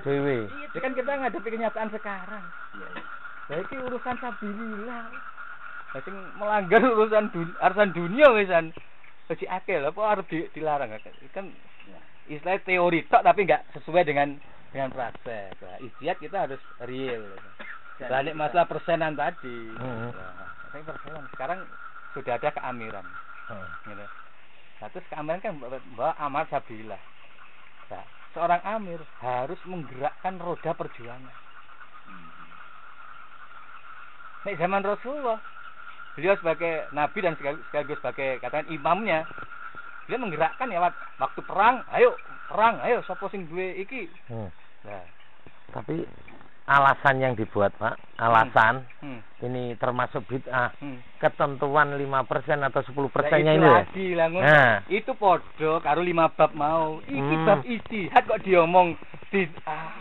Dhewe. Ya kan kita ngadepi kenyataan sekarang. Lah iki urusan sabilillah. Lah sing melanggar urusan dunia wisan. Jadi akeh lho apa arep dilarang kan istilah teori tok tapi enggak sesuai dengan praktek. Nah, ijtihad kita harus real. Lah nek masalah persenan tadi. Saya persenan sekarang sudah ada keamiran. Gitu. Nah, terus keamiran kan bahwa amal sabillah. Nah, seorang amir harus menggerakkan roda perjuangan. Nek zaman Rasulullah beliau sebagai nabi dan sekaligus sebagai katakan imamnya, beliau menggerakkan ya waktu perang, ayo sapa sing duwe iki. Nah, tapi alasan yang dibuat Pak, ini termasuk bid'ah. Ketentuan 5% atau 10%-nya ini ya. Nah, itu podo karo 5 bab mau. Iki bab ijtihad kok diomong bid'ah.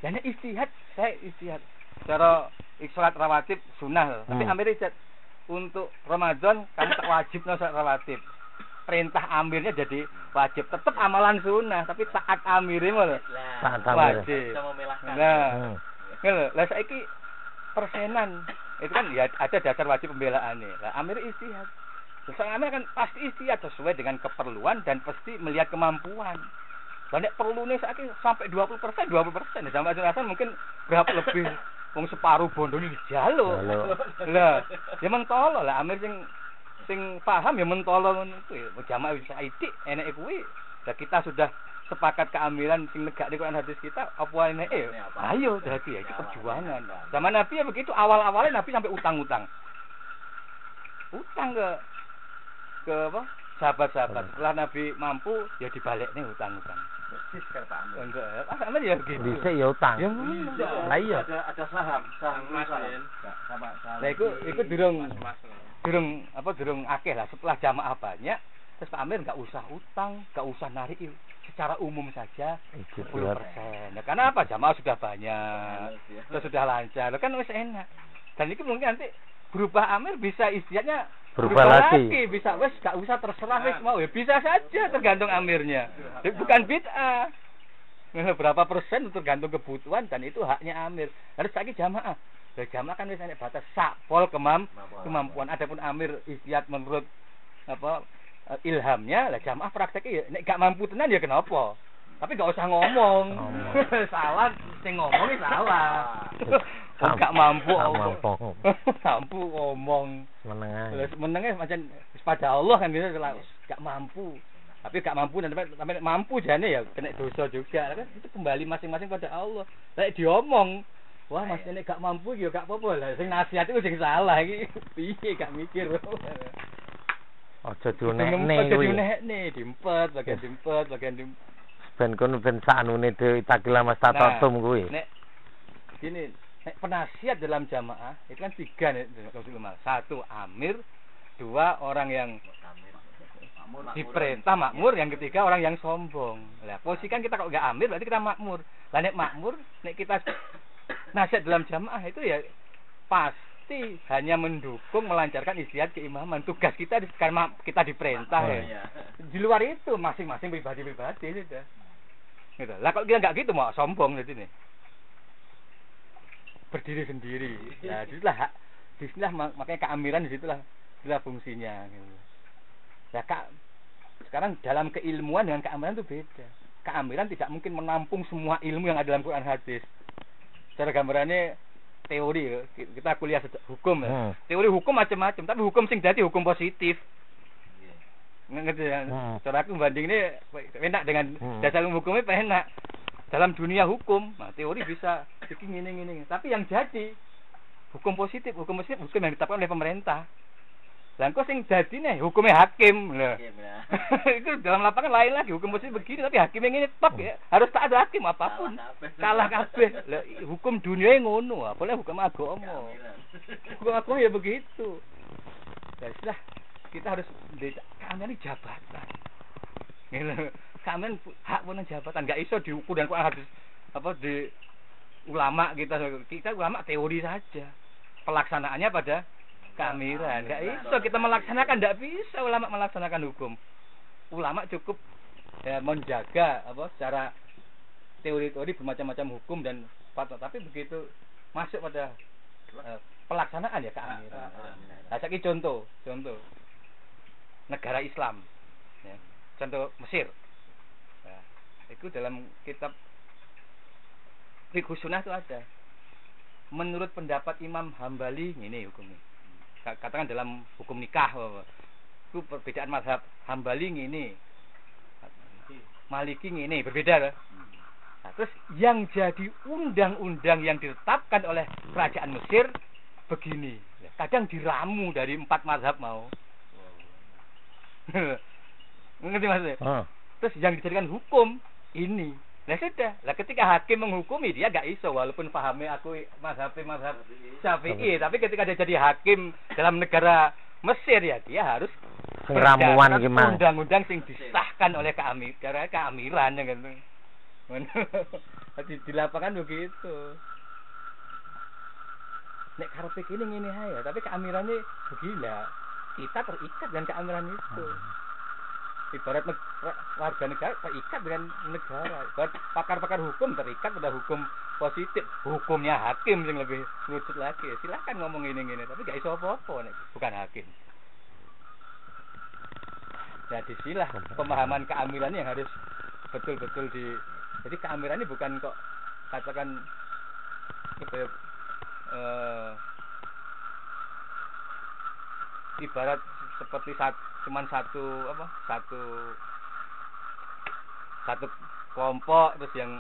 Dan ijtihad, saya ijtihad. Cara sholat rawatib sunnah, tapi Amir ijtihad untuk Ramadan kamu tak wajib sholat rawatib. Perintah amirnya jadi wajib, tetap amalan sunnah, tapi taat amirnya malah wajib. Nah, lah saiki persenan itu kan ya ada dasar wajib pembelaan nih. Lah Amir ijtihad. Seorang Amir kan pasti ijtihad sesuai dengan keperluan dan pasti melihat kemampuan. Banyak perlunya saiki sampai 20%, sampai rasa mungkin berapa lebih. Wong separuh bondo iki jalo. Lah, ya mentolo lah Amir sing paham ya mentolo ngono kuwi. Jamaah wis sithik eneke kuwi. Lah kita sudah sepakat keamiran sing negakne Quran hadis kita apa eneke? Ayo dadi ya iki perjuangan. Zaman Nabi ya begitu, awal-awalnya Nabi sampai utang-utang. Utang ke apa? Sahabat-sahabat. Setelah Nabi mampu ya dibalekne utang-utang. Persis kata Pak Amir. Enggak, Pak Amir ya gitu. Dhisik ya utang. Ya lah iya. Ada saham mas ya. Lah iku durung akeh lah setelah jamaah banyak. Terus Pak Amir enggak usah utang, enggak usah narik secara umum saja 10%. Nah, karena apa? Jamaah sudah banyak. Terus sudah lancar. Kan wis enak. Dan itu mungkin nanti berubah Amir bisa ijtihadnya berubah lagi, bisa wes gak usah terserah wes mau ya bisa saja tergantung amirnya. Bukan bid'ah. Berapa persen tergantung kebutuhan dan itu haknya amir. Harus saiki jamaah. Lah jamaah kan wis enek batas sakpol kemampuan. Adapun amir istihad menurut apa ilhamnya, lah jamaah prakteknya ya nek gak mampu tenan ya kenapa? Tapi gak usah ngomong. Salah sing ngomong salah. Gak mampu. Mampu ngomong. Menenge macam pada Allah kan gitu gak mampu. Tapi gak mampu dan sampai mampu jane ya kena dosa juga. Kan itu kembali masing-masing pada Allah. Lek diomong, wah Mas nek gak mampu ya gak apa-apa lah. Sing nasihat itu sing salah iki. Piye gak mikir. Aja diunekne kuwi. Diempet, bagian Ben kono ben saknune dhewe takila mastatatum kuwi. Nek gini, nek penasihat dalam jamaah itu kan 3 nek satu amir, 2 orang yang diperintah makmur, yang ketiga orang yang sombong. Lah posisi kan kita kok enggak amir berarti kita makmur. Lah nek makmur, nek kita nasihat dalam jamaah itu ya pasti hanya mendukung melancarkan istihad keimaman. Tugas kita karena kita diperintah ya. Di luar itu masing-masing pribadi-pribadi sudah. Gitu. Lah kalau kita enggak gitu mau sombong jadi nih. Berdiri sendiri. Ya disitulah makanya keamiran disitulah fungsinya gitu. Ya Kak, sekarang dalam keilmuan dengan keamiran itu beda. Keamiran tidak mungkin menampung semua ilmu yang ada dalam Quran hadis. Cara gambarannya teori kita kuliah hukum ya. Teori hukum macam-macam, tapi hukum sing dadi hukum positif. Ngerti ya? Cara aku banding ini enak dengan dasar hukumnya enak. Dalam dunia hukum, nah, teori bisa bikin gini. Tapi yang jadi hukum positif hukum yang ditetapkan oleh pemerintah. Lah kok sing dadi nih hukumnya hakim. Lah. Itu dalam lapangan lain lagi hukum positif begini tapi hakim yang ini top ya. Harus tak ada hakim apapun. Kalah kabeh. Lah hukum dunia ngono, apalagi hukum agama. Hukum agama ya begitu. Ya sudah kita harus keaminan jabatan. Gitu. Keaminan hak punya jabatan enggak iso diukur dan Quran hadis apa di ulama kita ulama teori saja. Pelaksanaannya pada keamiran. Enggak iso kita melaksanakan, enggak bisa ulama melaksanakan hukum. Ulama cukup ya menjaga apa secara teori-teori bermacam-macam hukum dan fatwa, tapi begitu masuk pada pelaksanaan ya keamiran. Nah, saiki contoh negara Islam. Ya. Contoh Mesir. Nah, itu dalam kitab Fiqh Sunnah itu ada. Menurut pendapat Imam Hambali ini hukumnya. Katakan dalam hukum nikah itu perbedaan mazhab Hambali ini, Maliki ini berbeda lah. Nah, terus yang jadi undang-undang yang ditetapkan oleh kerajaan Mesir begini. Kadang diramu dari 4 mazhab mau. Ngerti maksudnya? Terus yang dijadikan hukum ini. Nah sudah. Lah ketika hakim menghukumi dia gak iso walaupun pahami aku mazhab Syafi'i, tapi ketika dia jadi hakim dalam negara Mesir ya dia harus ramuan gimana? Undang-undang sing disahkan oleh keamiran ya kan. Di lapangan begitu. Nek karepe kene ngene ae, tapi keamirannya begila. Kita terikat dengan keamiran itu. Ibarat warga negara terikat dengan negara. Ibarat pakar-pakar hukum terikat pada hukum positif. Hukumnya hakim yang lebih lucut lagi. Silakan ngomong ini, tapi gak iso apa-apa nek bukan hakim. Nah, disilah pemahaman keamiran yang harus betul-betul jadi keamiran ini bukan kok katakan ibarat seperti cuman satu kelompok terus yang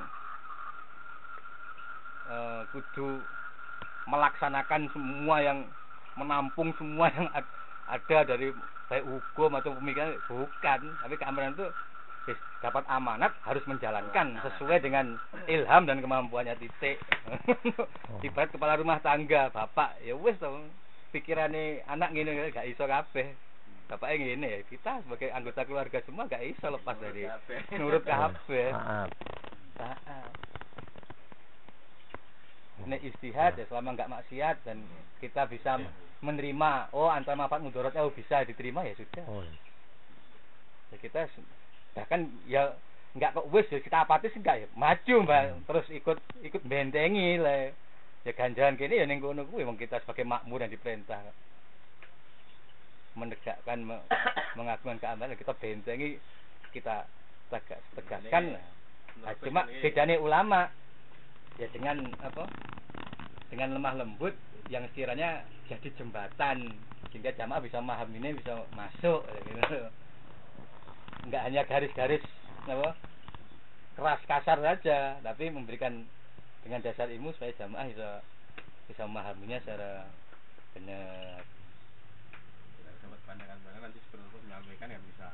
kudu melaksanakan semua yang menampung semua yang ada dari baik hukum atau pemikiran, bukan. Tapi keamiran itu dapat amanat harus menjalankan sesuai dengan ilham dan kemampuannya titik. Ibarat kepala rumah tangga, bapak ya wis to pikirane anak ngene gak iso kabeh. Bapaknya ngene ya, kita sebagai anggota keluarga semua gak iso lepas dari nurut kabeh. Taat. Nek istihad ya selama enggak maksiat dan kita bisa menerima antara manfaat mudaratnya bisa diterima ya sudah. Ya kita bahkan ya enggak kok wis ya kita apatis enggak ya maju mbak terus ikut bentengi lah ya ganjaran kene ya ning kono kuwi wong kita sebagai makmur yang diperintah menegakkan mengagungkan keamanan kita bentengi kita tegaskan nah, cuma bedanya ulama ya dengan apa dengan lemah lembut yang sekiranya jadi jembatan sehingga jamaah bisa memahami ini bisa masuk gitu. Enggak hanya garis-garis apa keras kasar saja tapi memberikan dengan dasar ilmu supaya jamaah bisa memahaminya secara benar. Dapat pandangan-pandangan nanti sebelum menyampaikan yang bisa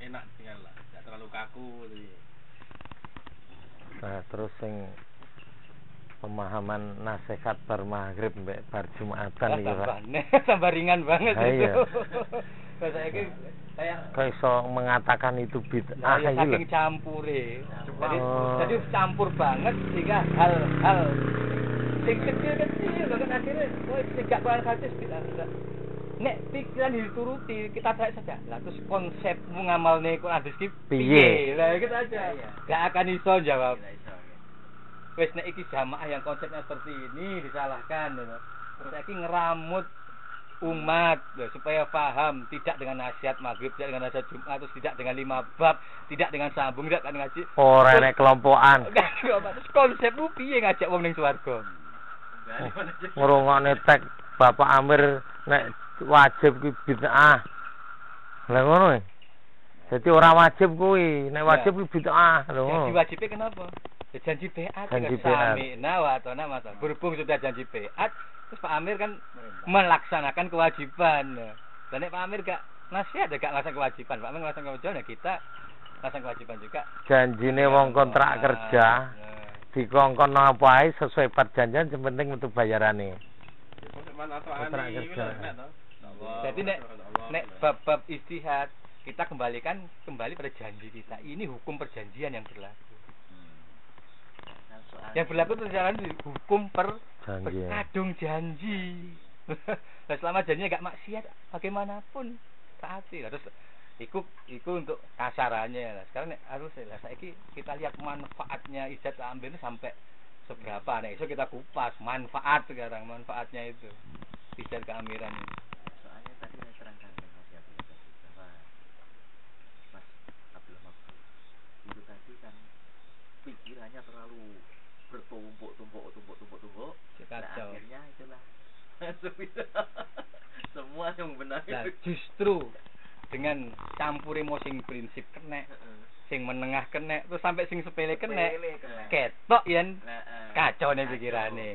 enak tinggal lah tidak terlalu kaku jadi. Nah terus yang pemahaman nasihat bar maghrib mbek bar Jumatan iki Pak. Tambah ringan banget itu. Terus saiki kayak iso mengatakan itu bid'ah iki lho. Saking campure. Jadi campur banget sehingga hal-hal sing kecil-kecil banget akhirnya sing gak Quran hadis bid'ah. Nek pikiran dituruti kita baik saja. Lah terus konsepmu ngamalne Quran hadis ki piye? Lah gitu aja. Gak akan iso jawab. Wes nek iki jamaah yang konsepnya seperti ini disalahkan terus iki ngeramut umat supaya paham tidak dengan nasihat maghrib tidak dengan nasihat Jumat terus tidak dengan 5 bab tidak dengan sambung tidak kan ngaji ora nek kelompokan terus konsepmu piye ngajak wong ning swarga ngrungokne tek Bapak Amir nek wajib ki bid'ah lha ngono jadi ora wajib kuwi nek wajib ki bid'ah lho jadi wajibe kenapa janji beat samina wa atona mata berhubung sudah janji beat terus Pak Amir kan melaksanakan kewajiban dan nek Pak Amir gak nasihat gak ngelaksanakan kewajiban Pak Amir ngelaksanakan kewajiban ya kita ngelaksanakan kewajiban juga janjine wong kontrak kerja dikongkon apa ae sesuai perjanjian yang penting untuk bayarane kontrak kerja jadi nek bab-bab istihad kita kembali pada janji kita ini hukum perjanjian yang berlaku yang berlaku terjadi hukum kadung janji. Nah, selama janjinya gak maksiat bagaimanapun taati. Terus ikut untuk kasarannya. Nah, sekarang harus saiki kita lihat manfaatnya ijazah ambil sampai seberapa. Nah, itu kita kupas manfaat sekarang manfaatnya itu ijazah keamiran. Soalnya tadi saya terangkan Mas Abdul bahwa Mas Abdul Maksud itu tadi kan pikirannya terlalu bertumpuk nah, akhirnya itulah semua yang benar nah, justru dengan campur emosi prinsip kena sing menengah kena terus sampai sing sepele kena ketok yen kacau nih pikirane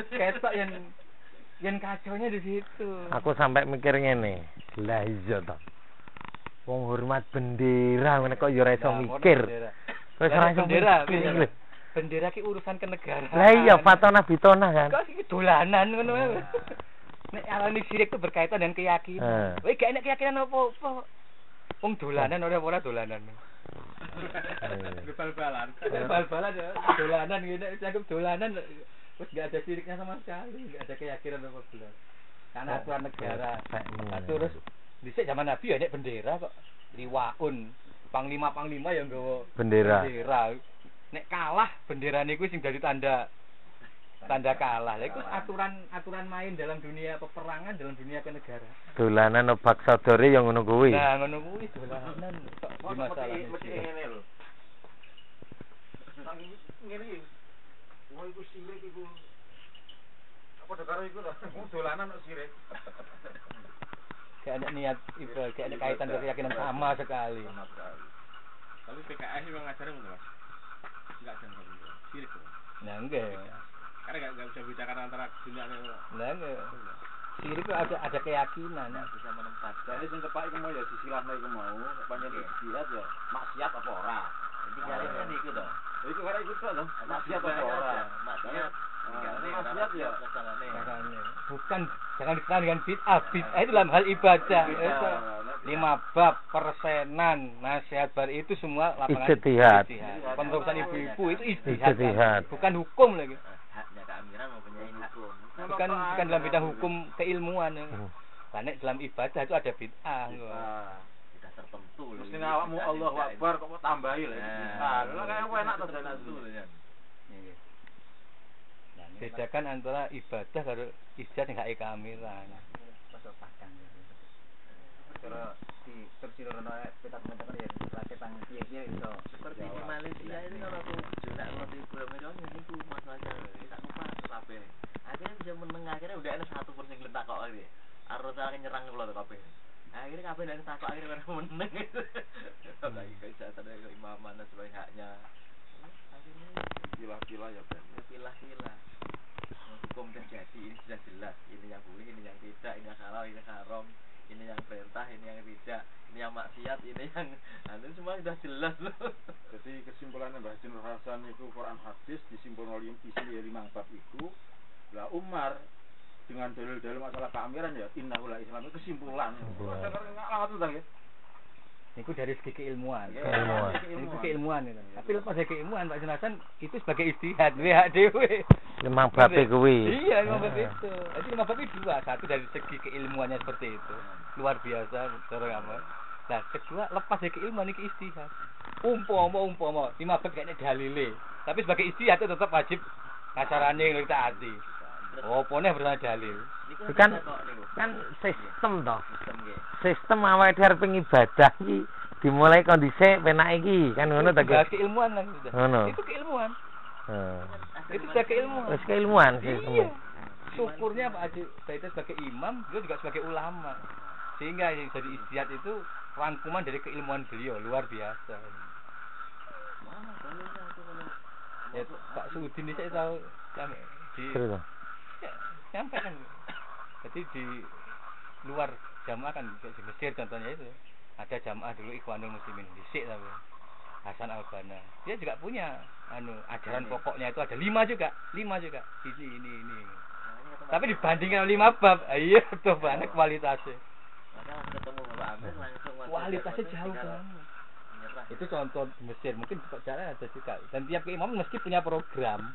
ketok yen kacaunya di situ aku sampai mikir ngene lah iya toh wong hormat bendera ngene kok ya ora iso mikir wis ora iso bendera ki urusan kenegaraan lah iya fatona bitona kan kok iki dolanan ngono wae nek alane sirik itu berkaitan dengan keyakinan kowe gak enek keyakinan apa-apa wong dolanan ora dolanan bal-balan ya dolanan ngene cukup dolanan wis gak ada siriknya sama sekali gak ada keyakinan apa belas karena aturan negara terus dhisik zaman Nabi ya nek bendera kok liwaun panglima yang nggawa bendera nek kalah bendera niku sing dadi tanda kalah lha iku aturan main dalam dunia peperangan dalam dunia kenegaraan dolanan obak sadore yang ngono kuwi nah ngono kuwi dolanan di masalah mesti ngene lho ngene iki wong iku sirik iku apa karo iku lho dolanan kok sirik gak ada niat ibadah gak ada kaitan dengan keyakinan sama sekali tapi PKS memang ngajarin Mas enggak ada sirik nah enggak karena enggak bisa bicara antara dunia dan nah enggak sirik itu ada keyakinan bisa menempatkan jadi sing tepak iku mau ya disilahno iku mau panjen istihad ya maksiat apa ora iki jarene niku to iku karo iku to maksiat apa ora maksiat maksiat ya bukan jangan dikenal dengan bid'ah itu dalam hal ibadah 5 bab persenan nasihat bar itu semua lapangan ijtihad penterusan ibu-ibu itu ijtihad bukan hukum lagi haknya keamiran mempunyai hukum bukan dalam bidang hukum keilmuan karena dalam ibadah itu ada bid'ah tertentu. Mesti awakmu Allahu Akbar kok tambahi lho. Nah, lha kaya enak to dana tertentu itu. ya. Iya. Bedakan antara ibadah karo ijtihad yang gak kehamilan. Masuk padang. Cara di tersirono peta-peta kan ya lagi tang piye-piye iso. Seperti di Malaysia ini kalau aku juga roti Bromedo niku masalahnya ini tak lupa kabeh. Akhirnya bisa meneng akhirnya udah ada satu persen glentak kok iki. Arep cara nyerang kula to kabeh. Akhirnya kabeh ndak takok akhirnya pada meneng. Lagi kejahatan ke imaman dan sebagai haknya. Akhirnya Pilah-pilah ya Ben. pilah-pilah. Hukum terjadi ini sudah jelas, ini yang boleh, ini yang tidak, ini yang halal, ini yang haram, ini yang perintah, ini yang tidak, ini yang maksiat, ini yang ini semua sudah jelas loh. Jadi kesimpulannya Mbah Haji Nur Hasan itu Quran hadis disimpulkan oleh isi 5 bab itu. Lah Umar dengan dalil-dalil masalah keamiran ya innahul Islam itu kesimpulan. Enggak tuh ya. Niku dari segi keilmuan. Keilmuan. Itu keilmuan itu. Tapi lepas dari keilmuan Pak Junasan itu sebagai ijtihad WHDW. 5 bab kuwi. Iya, 5 bab itu. Jadi 5 bab itu dua, satu dari segi keilmuannya seperti itu. Luar biasa cara apa. Nah, kedua lepas dari keilmuan iki ijtihad. Umpama 5 bab kayaknya dalile. Tapi sebagai ijtihad itu tetap wajib ngasarane yang taati. Oh, pone bersama dalil. Kan sistem toh. Sistem nggih. Sistem awake dhewe arep ibadah iki dimulai kondisi penak iki kan ngono ta Itu Ki? keilmuan lah sudah. Ngono. Itu keilmuan. Heeh. Itu sudah keilmuan. Wis keilmuan Iya. sistem. Syukurnya Pak Haji Said sebagai imam, beliau juga sebagai ulama. Sehingga yang jadi ijtihad itu rangkuman dari keilmuan beliau luar biasa. Mana dalilnya itu kalau Ya, Pak Sudin ini saya tahu di Terus. sampai kan. Jadi di luar jamaah kan di Mesir contohnya itu ada jamaah dulu Ikhwanul Muslimin dhisik tapi Hasan Al-Banna. Dia juga punya ajaran pokoknya itu ada 5 juga. Ini. Tapi dibandingkan 5 bab, iya tuh banget kualitasnya. Maka ketemu Bapak Amir langsung Kualitasnya jauh banget. Menyerah. Itu contoh di Mesir, mungkin di cara ada juga. Dan tiap imam mesti punya program.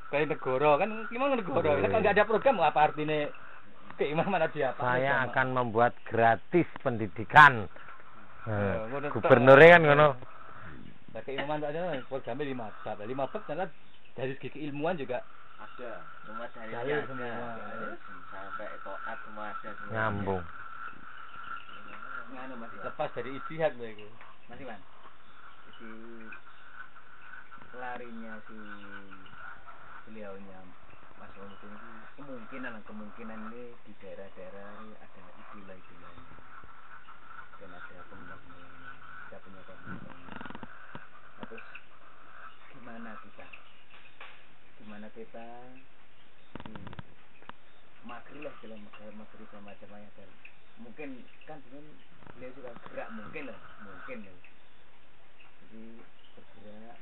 Kayak negara kan imam negara. Kalau nggak ada program apa artinya keimaman ada apa? Saya akan membuat gratis pendidikan. ngono tok. Gubernurnya kan ngono. Nah, keimaman ada programnya 5 bab. 5 bab ternyata dari segi keilmuan juga Ada. Semua Dalil dalilnya semua. ada. Sampai taat semua ada semua. Nyambung. Nganu Mas. lepas dari ijtihad begitu. Mas Iwan. Si larinya si beliaunya Mas Romutin ini kemungkinan ini di daerah-daerah ini ada idola-idolanya dan ada pembangunannya, kita punya pembangunannya. Terus gimana kita di maghrib lah dalam maghrib sama jamaahnya dan mungkin kan dengan beliau juga gerak mungkin ya jadi bergerak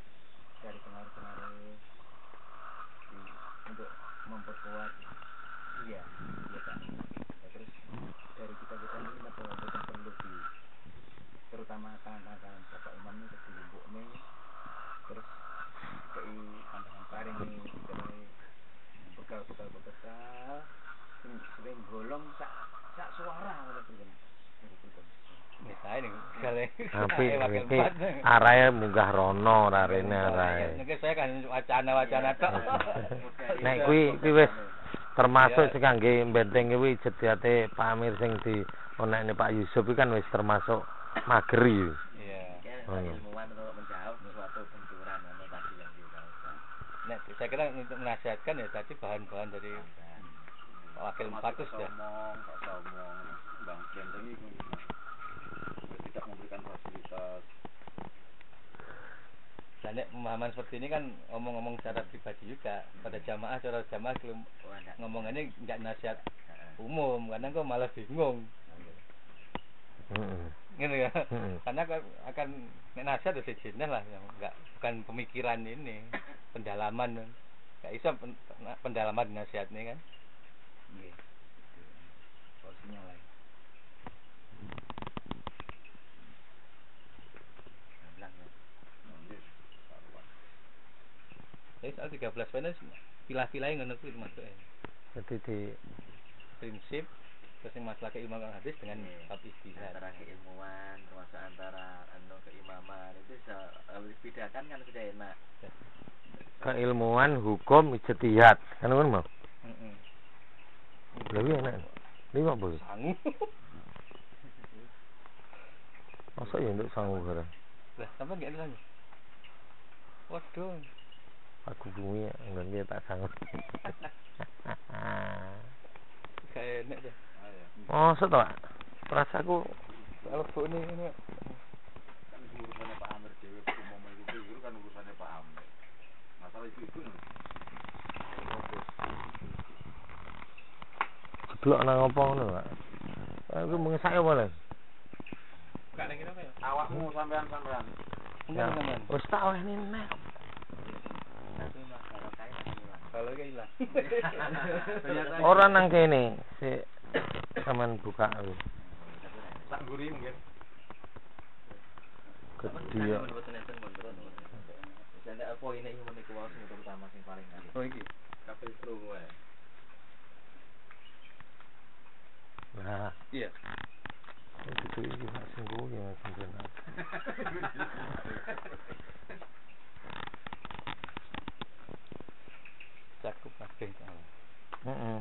dari pengaruh-pengaruh untuk memperkuat iya kan ya, terus dari kita ini apa perlu di terutama akan Bapak Imam ini ke Lombok ini terus kei paring ini bekal sering golong sak suara ngono kuwi. Misalnya nih, Tapi iki arahe munggah rono ora rene arahe. Nek saya kan wacana-wacana tok. Nek kuwi wis termasuk sing kangge benteng kuwi jediate Pak Amir sing di onekne Pak Yusuf iki kan wis termasuk mageri. Iya. Ilmuwan untuk menjawab suatu benturan tadi yang diusahakan. Nek saya kira untuk menasihatkan ya tadi bahan-bahan dari wakil 4 itu sudah omong, Bang Benteng itu tidak memberikan fasilitas. Dan pemahaman seperti ini kan omong-omong secara pribadi juga pada jamaah belum ngomongannya nggak nasihat umum karena kok malah bingung. Gitu ya. Karena akan nasihat itu jenis lah yang bukan pemikiran ini, pendalaman. Nggak bisa pendalaman nasihatnya kan. Nggih. Porsinya lain. Jadi soal 13 poin pilah-pilah yang ngono kuwi masuk. Jadi di Prinsip Terus yang masalah keimaman hadis dengan bab istihad. Antara keilmuan termasuk antara keimaman itu bisa dibedakan kan sudah enak. Keilmuan, hukum, ijtihad. Kan ngono mau. Heeh. Lebih enak. Lima boleh. Sangu. Masa ya untuk sangu barang. Lah, sampe enggak lagi. Waduh. Aku bumi enggak dia tak sangu. Kayak enak deh. Oh, setelah perasaku Kalau bu ini Kan itu urusannya Pak Amir dewe umum itu kan urusannya Pak Amir. Masalah itu jeblok nang opo ngono, Pak. Aku mengesake apa lho? Gak ada kira apa ya? awakmu sampean. Ya, wis tak olehne nek. Tapi masalah kayak hilang. kalau kayak hilang. Ora nang kene, sik sampean buka wis. Tak guri mungkin. Gede. Jadi apa ini yang menikah wae sing terutama sing paling kali. Oh iki. Kabel krungu wae. Nah, Iya. itu iki Pak sing kuwi ya sampean. Cakup kabeh soalnya. Heeh.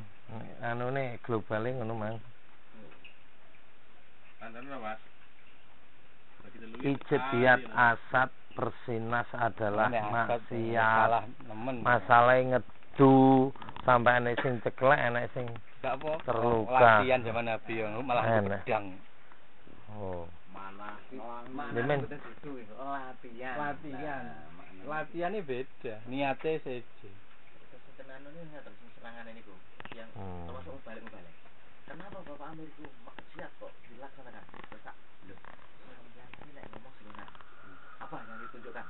Anune globale ngono, Mang. Antara Mas. Bagi dulu. Ijtihad asad persinas adalah maksiat. Nemen. Masalah ngedu sampai ana sing ceklek, ana sing Enggak apa. terluka. Latihan zaman Nabi yang malah Enak. pedang. Oh. Mana Demen. Latihan. Latihannya beda. Niatnya seje. Setenan ini terus serangan ini ku yang termasuk balik. Kenapa Bapak Amir itu maksiat kok dilaksanakan? Terus tak loh. Yang ini nek ngomong sunat. Apa yang ditunjukkan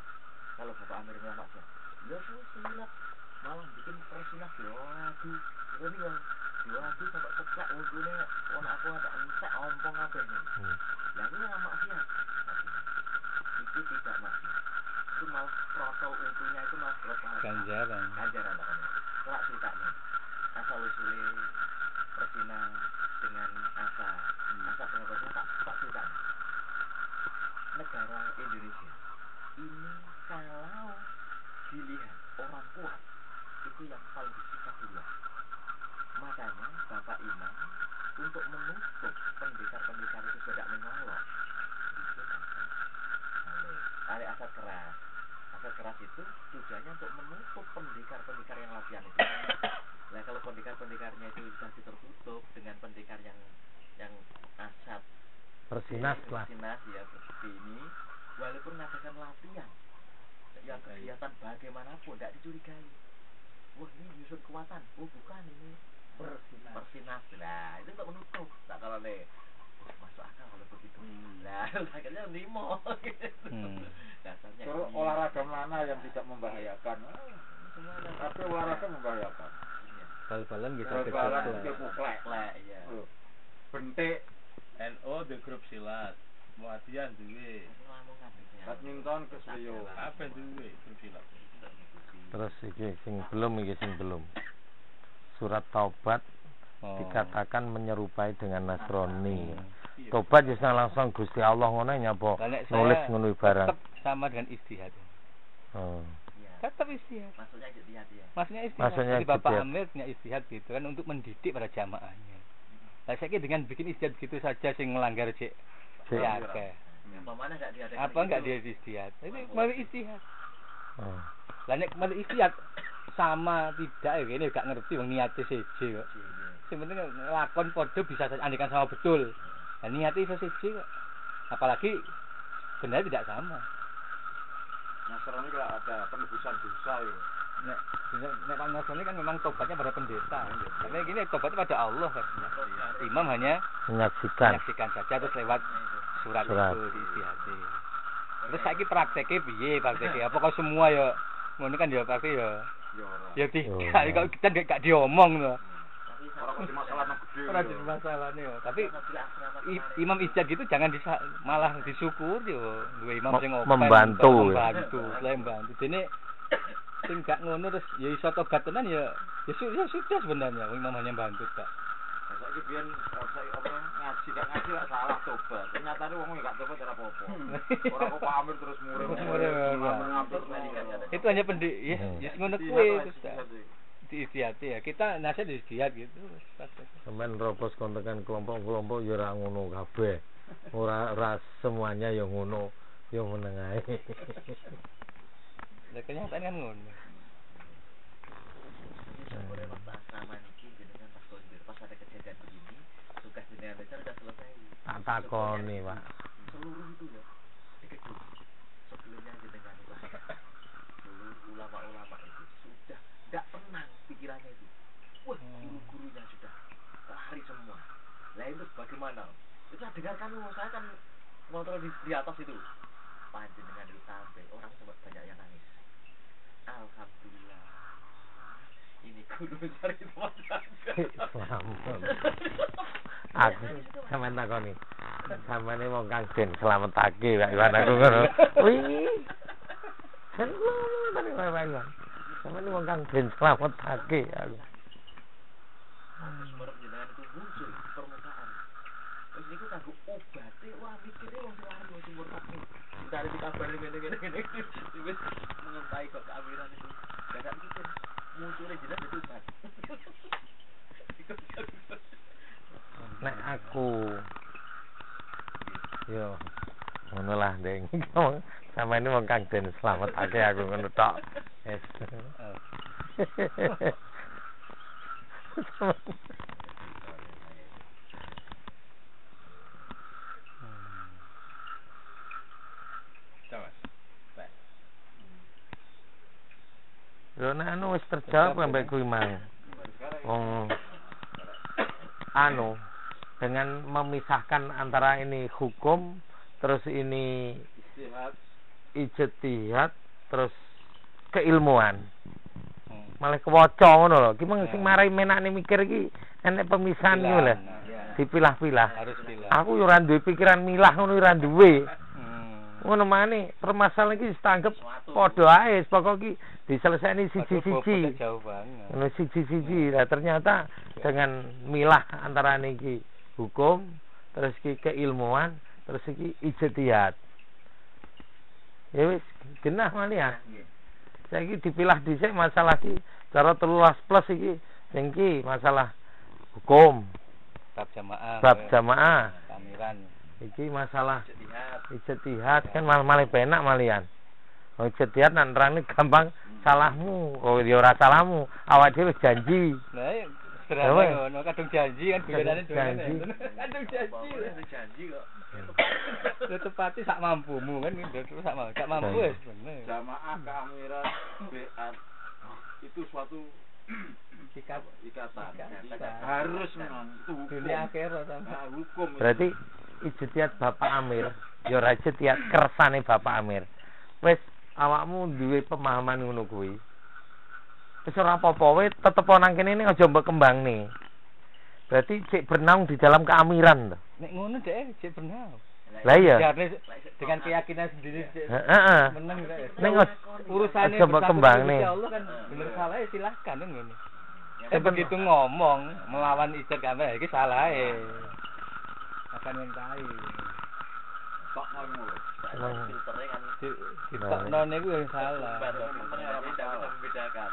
kalau Bapak Amir bilang maksiat? Ya sunat malah bikin persinas lagu. Ini kan lagu sampai ceklek ujungnya ono aku ada entek ompong kabeh ini. Lah ini ora maksiat. Itu tidak maksiat. Itu malah protol untunya itu malah berapa Ganjaran. namanya. Kelak ceritanya asal usulnya persinan dengan asa dengan persinan tak cerita. Negara Indonesia ini kalau dilihat orang kuat itu yang paling disikat duluan. Makanya Bapak Imam untuk menutup pendekar-pendekar itu tidak menyolok bikin asal keras. Asal keras itu tujuannya untuk menutup pendekar-pendekar yang latihan itu. Nah kalau pendekar-pendekarnya itu sudah tertutup dengan pendekar yang asat Persinas lah. Persinas ya seperti ini, walaupun mengadakan latihan yang kegiatan bagaimanapun tidak dicurigai. Wah ini nyusun kekuatan. Oh bukan ini persinas. Nah itu untuk menutup. Tak kalau masuk akal kalau begitu. Nah akhirnya limo. Dasarnya. Terus olahraga mana yang tidak membahayakan? Tapi olahraga membahayakan. Bal-balan gitu. Bal-balan itu kuklek. Ya. Bentik, NO di grup silat. Muadiyah duwe. badminton kesleo. Apa duwe grup silat? Terus iki sing belum. Surat Taubat dikatakan menyerupai dengan Nasrani. Tobat bisa langsung Gusti Allah ngono nyapa nulis ngono barang. Tetap sama dengan istihad. Tetap istihad. Maksudnya istihad ya. Maksudnya istihad. Jadi Bapak Amir punya istihad gitu kan untuk mendidik para jamaahnya. Lah saiki dengan bikin istihad gitu saja sing ngelanggar cek. Ya akeh. Apa enggak dia istihad? Itu melalui istihad. Lah nek melalui istihad sama tidak ya ini gak ngerti wong niate seje kok. Sing penting lakon padha bisa andikan sama betul. Lah niate iso seje kok. Apalagi benar tidak sama. Nasrani kalau ada penebusan dosa ya. Nek Nasrani kan memang tobatnya pada pendeta. Tapi gini tobatnya pada Allah kan. Imam hanya menyaksikan saja terus lewat surat. Itu diistihati. Terus saiki prakteke piye? Apa kok semua ya ngono kan ya praktek ya tidak. Kalau kita gak diomong loh. Orang di masalah gede. Ora di masalahne yo. Tapi imam ijtihad gitu jangan malah disyukur yo. Duwe imam sing membantu. Dene sing gak ngono terus ya iso tobat tenan ya sudah sebenarnya imam hanya bantu Pak. iki biyen ngaji gak ngaji lak salah tobat. Ternyatane wong gak tobat ora apa-apa. Ora kok Amir terus murid. Itu hanya ya ngono kuwi Ustaz. Diistiati ya. Kita nasihat istiad gitu. Sampeyan ropos kontekan kelompok-kelompok ya ora ngono kabeh. Ora semuanya ya ngono, ya meneng ae. Lah kenyataan kan ngono. Sampai waktu asrama niki jenengan pas kondir pas ada kejadian begini, tugas jenengan besar sudah selesai. Tak takoni, Pak. Seluruh itu ya. Diketuk. Sebelumnya jenengan itu seluruh ulama-ulama itu sudah tidak tenang pikirannya itu. Wah, guru-gurunya sudah lari semua. Lah itu bagaimana? Itu dengarkan saya kan kontrol di atas itu. Panjenengan itu sampai orang sempat banyak yang nangis. Alhamdulillah. Ini guru besar itu Aku sampean takoni. Sampeyan wong kang den slametake Pak Iwan aku ngono. Wih. Sampeyan wong kang den slametake aku. Semerep jenengan itu muncul di permukaan. Terus niku kanggo obate ora mikire wong lari wong sumur tapi. Dicari dikabari ngene-ngene. Wis mengentai kok keamiran itu. Gak mikir munculnya jenengan itu obat. Nek aku yo ngono lah Deng. Sampeyan wong kang den slametake aku ngono tok. Wis. Lho nek anu wis terjawab sampai kuwi mang. Wong anu dengan memisahkan antara ini hukum terus ini ijtihad terus keilmuan. Malah kewaca ngono lho. Ki mung sing marai menakne mikir iki enek pemisahan iki lho. Dipilah-pilah. Harus pilah. Aku yo ora duwe pikiran milah ngono ora duwe. Ngono maneh permasalahan iki ditanggep padha ae pokok iki diselesaini siji-siji. Ngono siji-siji. Lah ternyata dengan milah antara niki hukum terus iki keilmuan terus iki ijtihad. Ya wis genah malian. Saiki dipilah dhisik masalah iki cara 13+ iki sing iki masalah hukum bab jamaah. Kamiran. Iki masalah ijtihad kan malah penak malian. Oh ijtihad nang nerangne gampang salahmu. Oh ya ora salahmu. Awak dhewe janji. Lah sederhana ngono kadung janji kan guyonan janji. Kadung janji kok. Tepati sak mampumu kan sak mampu wis bener. Jamaah keamiran beat itu suatu ikatan. Harus memang itu hukum. Dunia akhirat sama hukum. Berarti ijtihad Bapak Amir, ya ora ijtihad kersane Bapak Amir. Wis awakmu duwe pemahaman ngono kuwi. Wis ora apa-apa wae tetep nang kene iki aja mbok kembangne. Berarti cek bernaung di dalam keamiran to. Nek ngono dhek cek bernaung. Lah iya. Dengan keyakinan sendiri. Heeh. Meneng dhek. Ning urusane mbok kembangne. Allah kan bener salah ya silahkan kan ngene. Begitu ngomong melawan ijtihad kabeh iki salahe. Akan mentai. Kok ngono. Filternya kan ditokno niku yang salah. Filternya ora bisa membedakan.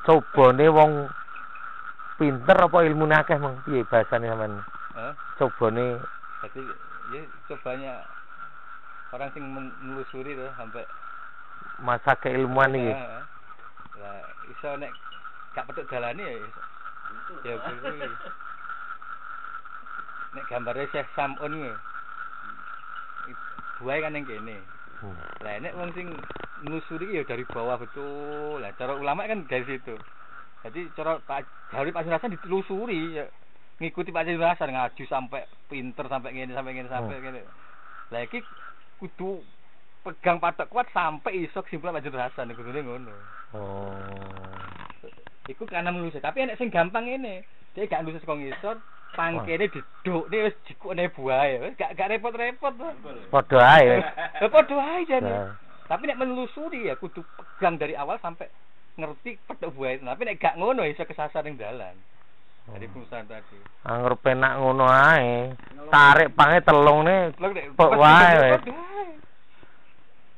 Cobane wong pinter apa ilmune akeh mong piye bahasane sampean? Cobane jadi ya cobanya orang sing menelusuri tuh sampai masa keilmuan iki. Lah iso nek gak petuk dalane ya ya kuwi. Nek gambare Syekh Samun kuwi. Buahe kan ning kene. Lah nek wong sing nelusuri ya dari bawah betul. Lah cara ulama kan dari situ. Jadi cara dari Pak Hasan ditelusuri ya ngikuti Pak Hasan ngaju sampai pinter sampai ngene. Lah iki kudu pegang patok kuat sampai iso kesimpulan Pak Hasan kudune ngono. Iku kan nulis tapi nek sing gampang ngene. Dia gak nulis kok ngisor pangkene didukne wis jikune buahe wis gak repot-repot to. Padha ae. Padha ae jane. Tapi nek menelusuri ya kudu pegang dari awal sampai ngerti petuk buahe. Tapi nek gak ngono iso kesasar ning dalan. dari perusahaan tadi. Angger penak ngono ae. Tarik pange telungne Lho, Dek, kok wae.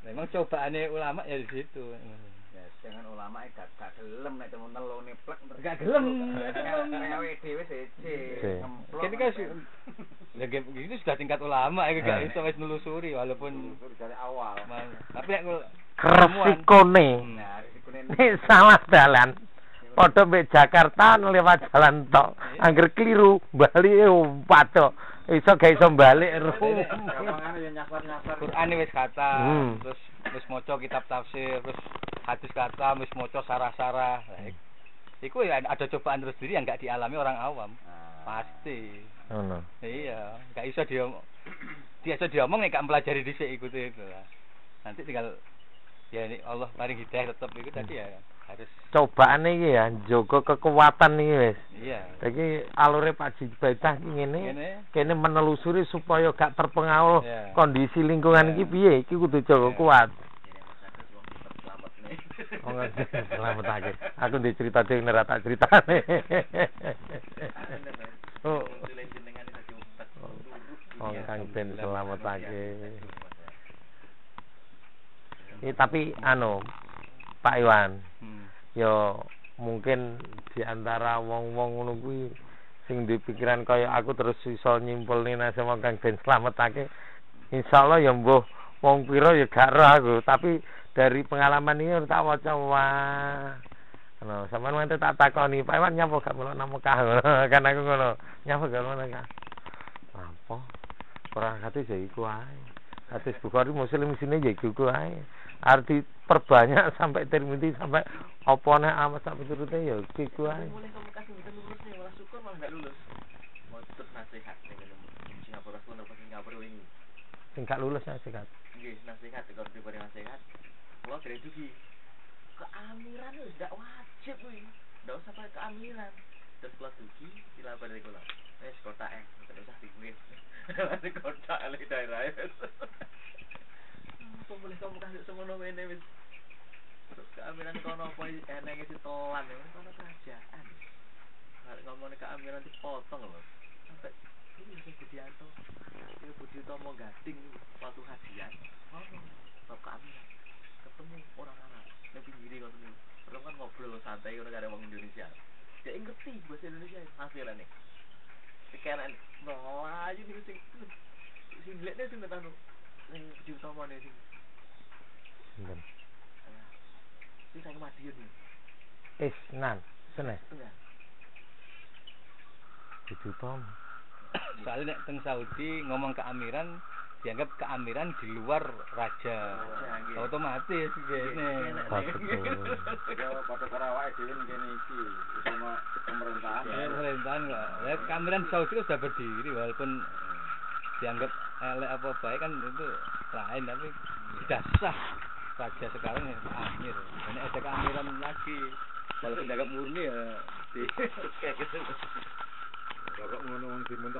Memang cobaannya ulama ya di situ. Ya jangan ulama gak gelem nek temen telone plek. Gak gelem. Gawe dhewe siji. Kene kan ya gitu sudah tingkat ulama ya gak iso wis nelusuri walaupun dari awal. Tapi nek Resikone. Nah, risikone Nek salah dalan. Padha mbek Jakarta lewat jalan tok. Angger keliru bali patok. Iso gak iso balik. Gampangane ya nyasar-nyasar. Quran wis kata, terus wis maca kitab tafsir, terus hadis kata, wis maca sarah-sarah. Iku ya ada cobaan terus diri yang enggak dialami orang awam. Pasti. Ngono. Iya, enggak iso diomong nek gak mempelajari dhisik iku itu lah. Nanti tinggal ya ini Allah paring hidayah tetep iku tadi ya harus Cobaane iki ya njogo kekuatan iki wis. iya. Iki alure Pak Jibaitah iki ngene. Ngene. Kene menelusuri supaya gak terpengaruh Iya. kondisi lingkungan iki piye. Iki kudu jaga kuat. Oh ngerti, selamatake. Aku ndek cerita dhewe nek tak critane. Oh. Oh kang ben selamatake. Tapi Pak Iwan, yo mungkin di antara wong-wong ngono kuwi sing duwe pikiran kaya aku terus iso nyimpulne nasema kang ben slametake. Insyaallah ya mbuh wong pira ya gak roh aku, tapi dari pengalaman ini tak waca wah. Sampeyan nanti tak takoni, Pak Iwan nyapa gak melok nang Mekah kan aku ngono. Nyapa gak melok nang Mekah. Apa? Ora hati ya iku ae. Hadis Bukhari Muslim sini ya iku ae. Arti perbanyak sampai Tirmidzi sampai opone amat sampai turute ya iku ae. Mulai kamu kasih kita lulus nih, malah syukur malah enggak lulus. Mau tetep nasihat nih Singapura pun apa Singapura ini. Sing gak lulus nasihat. Nggih, nasihat kalau diberi nasihat. Kalau kira dugi. Keamiran wis gak wajib kuwi. Ndak usah pakai keamiran. Terus kelas dugi dilapor dari kula. Wis kotak enggak usah dikuwi. Di kotak le daerah. Apa boleh kamu kasih semono ngene wis. Terus keamiran kono apa enenge ditelan kono kerajaan. Kalau ngomongin keamiran dipotong loh. Sampai ini sing Budianto. Ya Budianto gading waktu hajian. Bab keamiran. Ketemu orang Arab yang pinggiri ngono niku. Terus kan ngobrol santai ngono karo wong Indonesia. Dia ngerti bahasa Indonesia hasilane. Pikiran Melayu niku sing singlekne sing anu sing diutamane sing. Sinten? Sing sang Madiun niku. Isnan, senes. Enggak. Dijutom. Soalnya nek teng Saudi ngomong keamiran dianggap keamiran di luar raja. Otomatis gini. Ya padha karo awake dhewe ngene iki sama pemerintahan. Pemerintahan enggak. Ya keamiran Saudi itu sudah berdiri walaupun dianggap elek apa baik kan itu lain tapi sudah sah raja sekarang ya amir. Ini ada keamiran lagi. Walaupun dianggap murni ya di kayak gitu. Kok ngono wong dimunter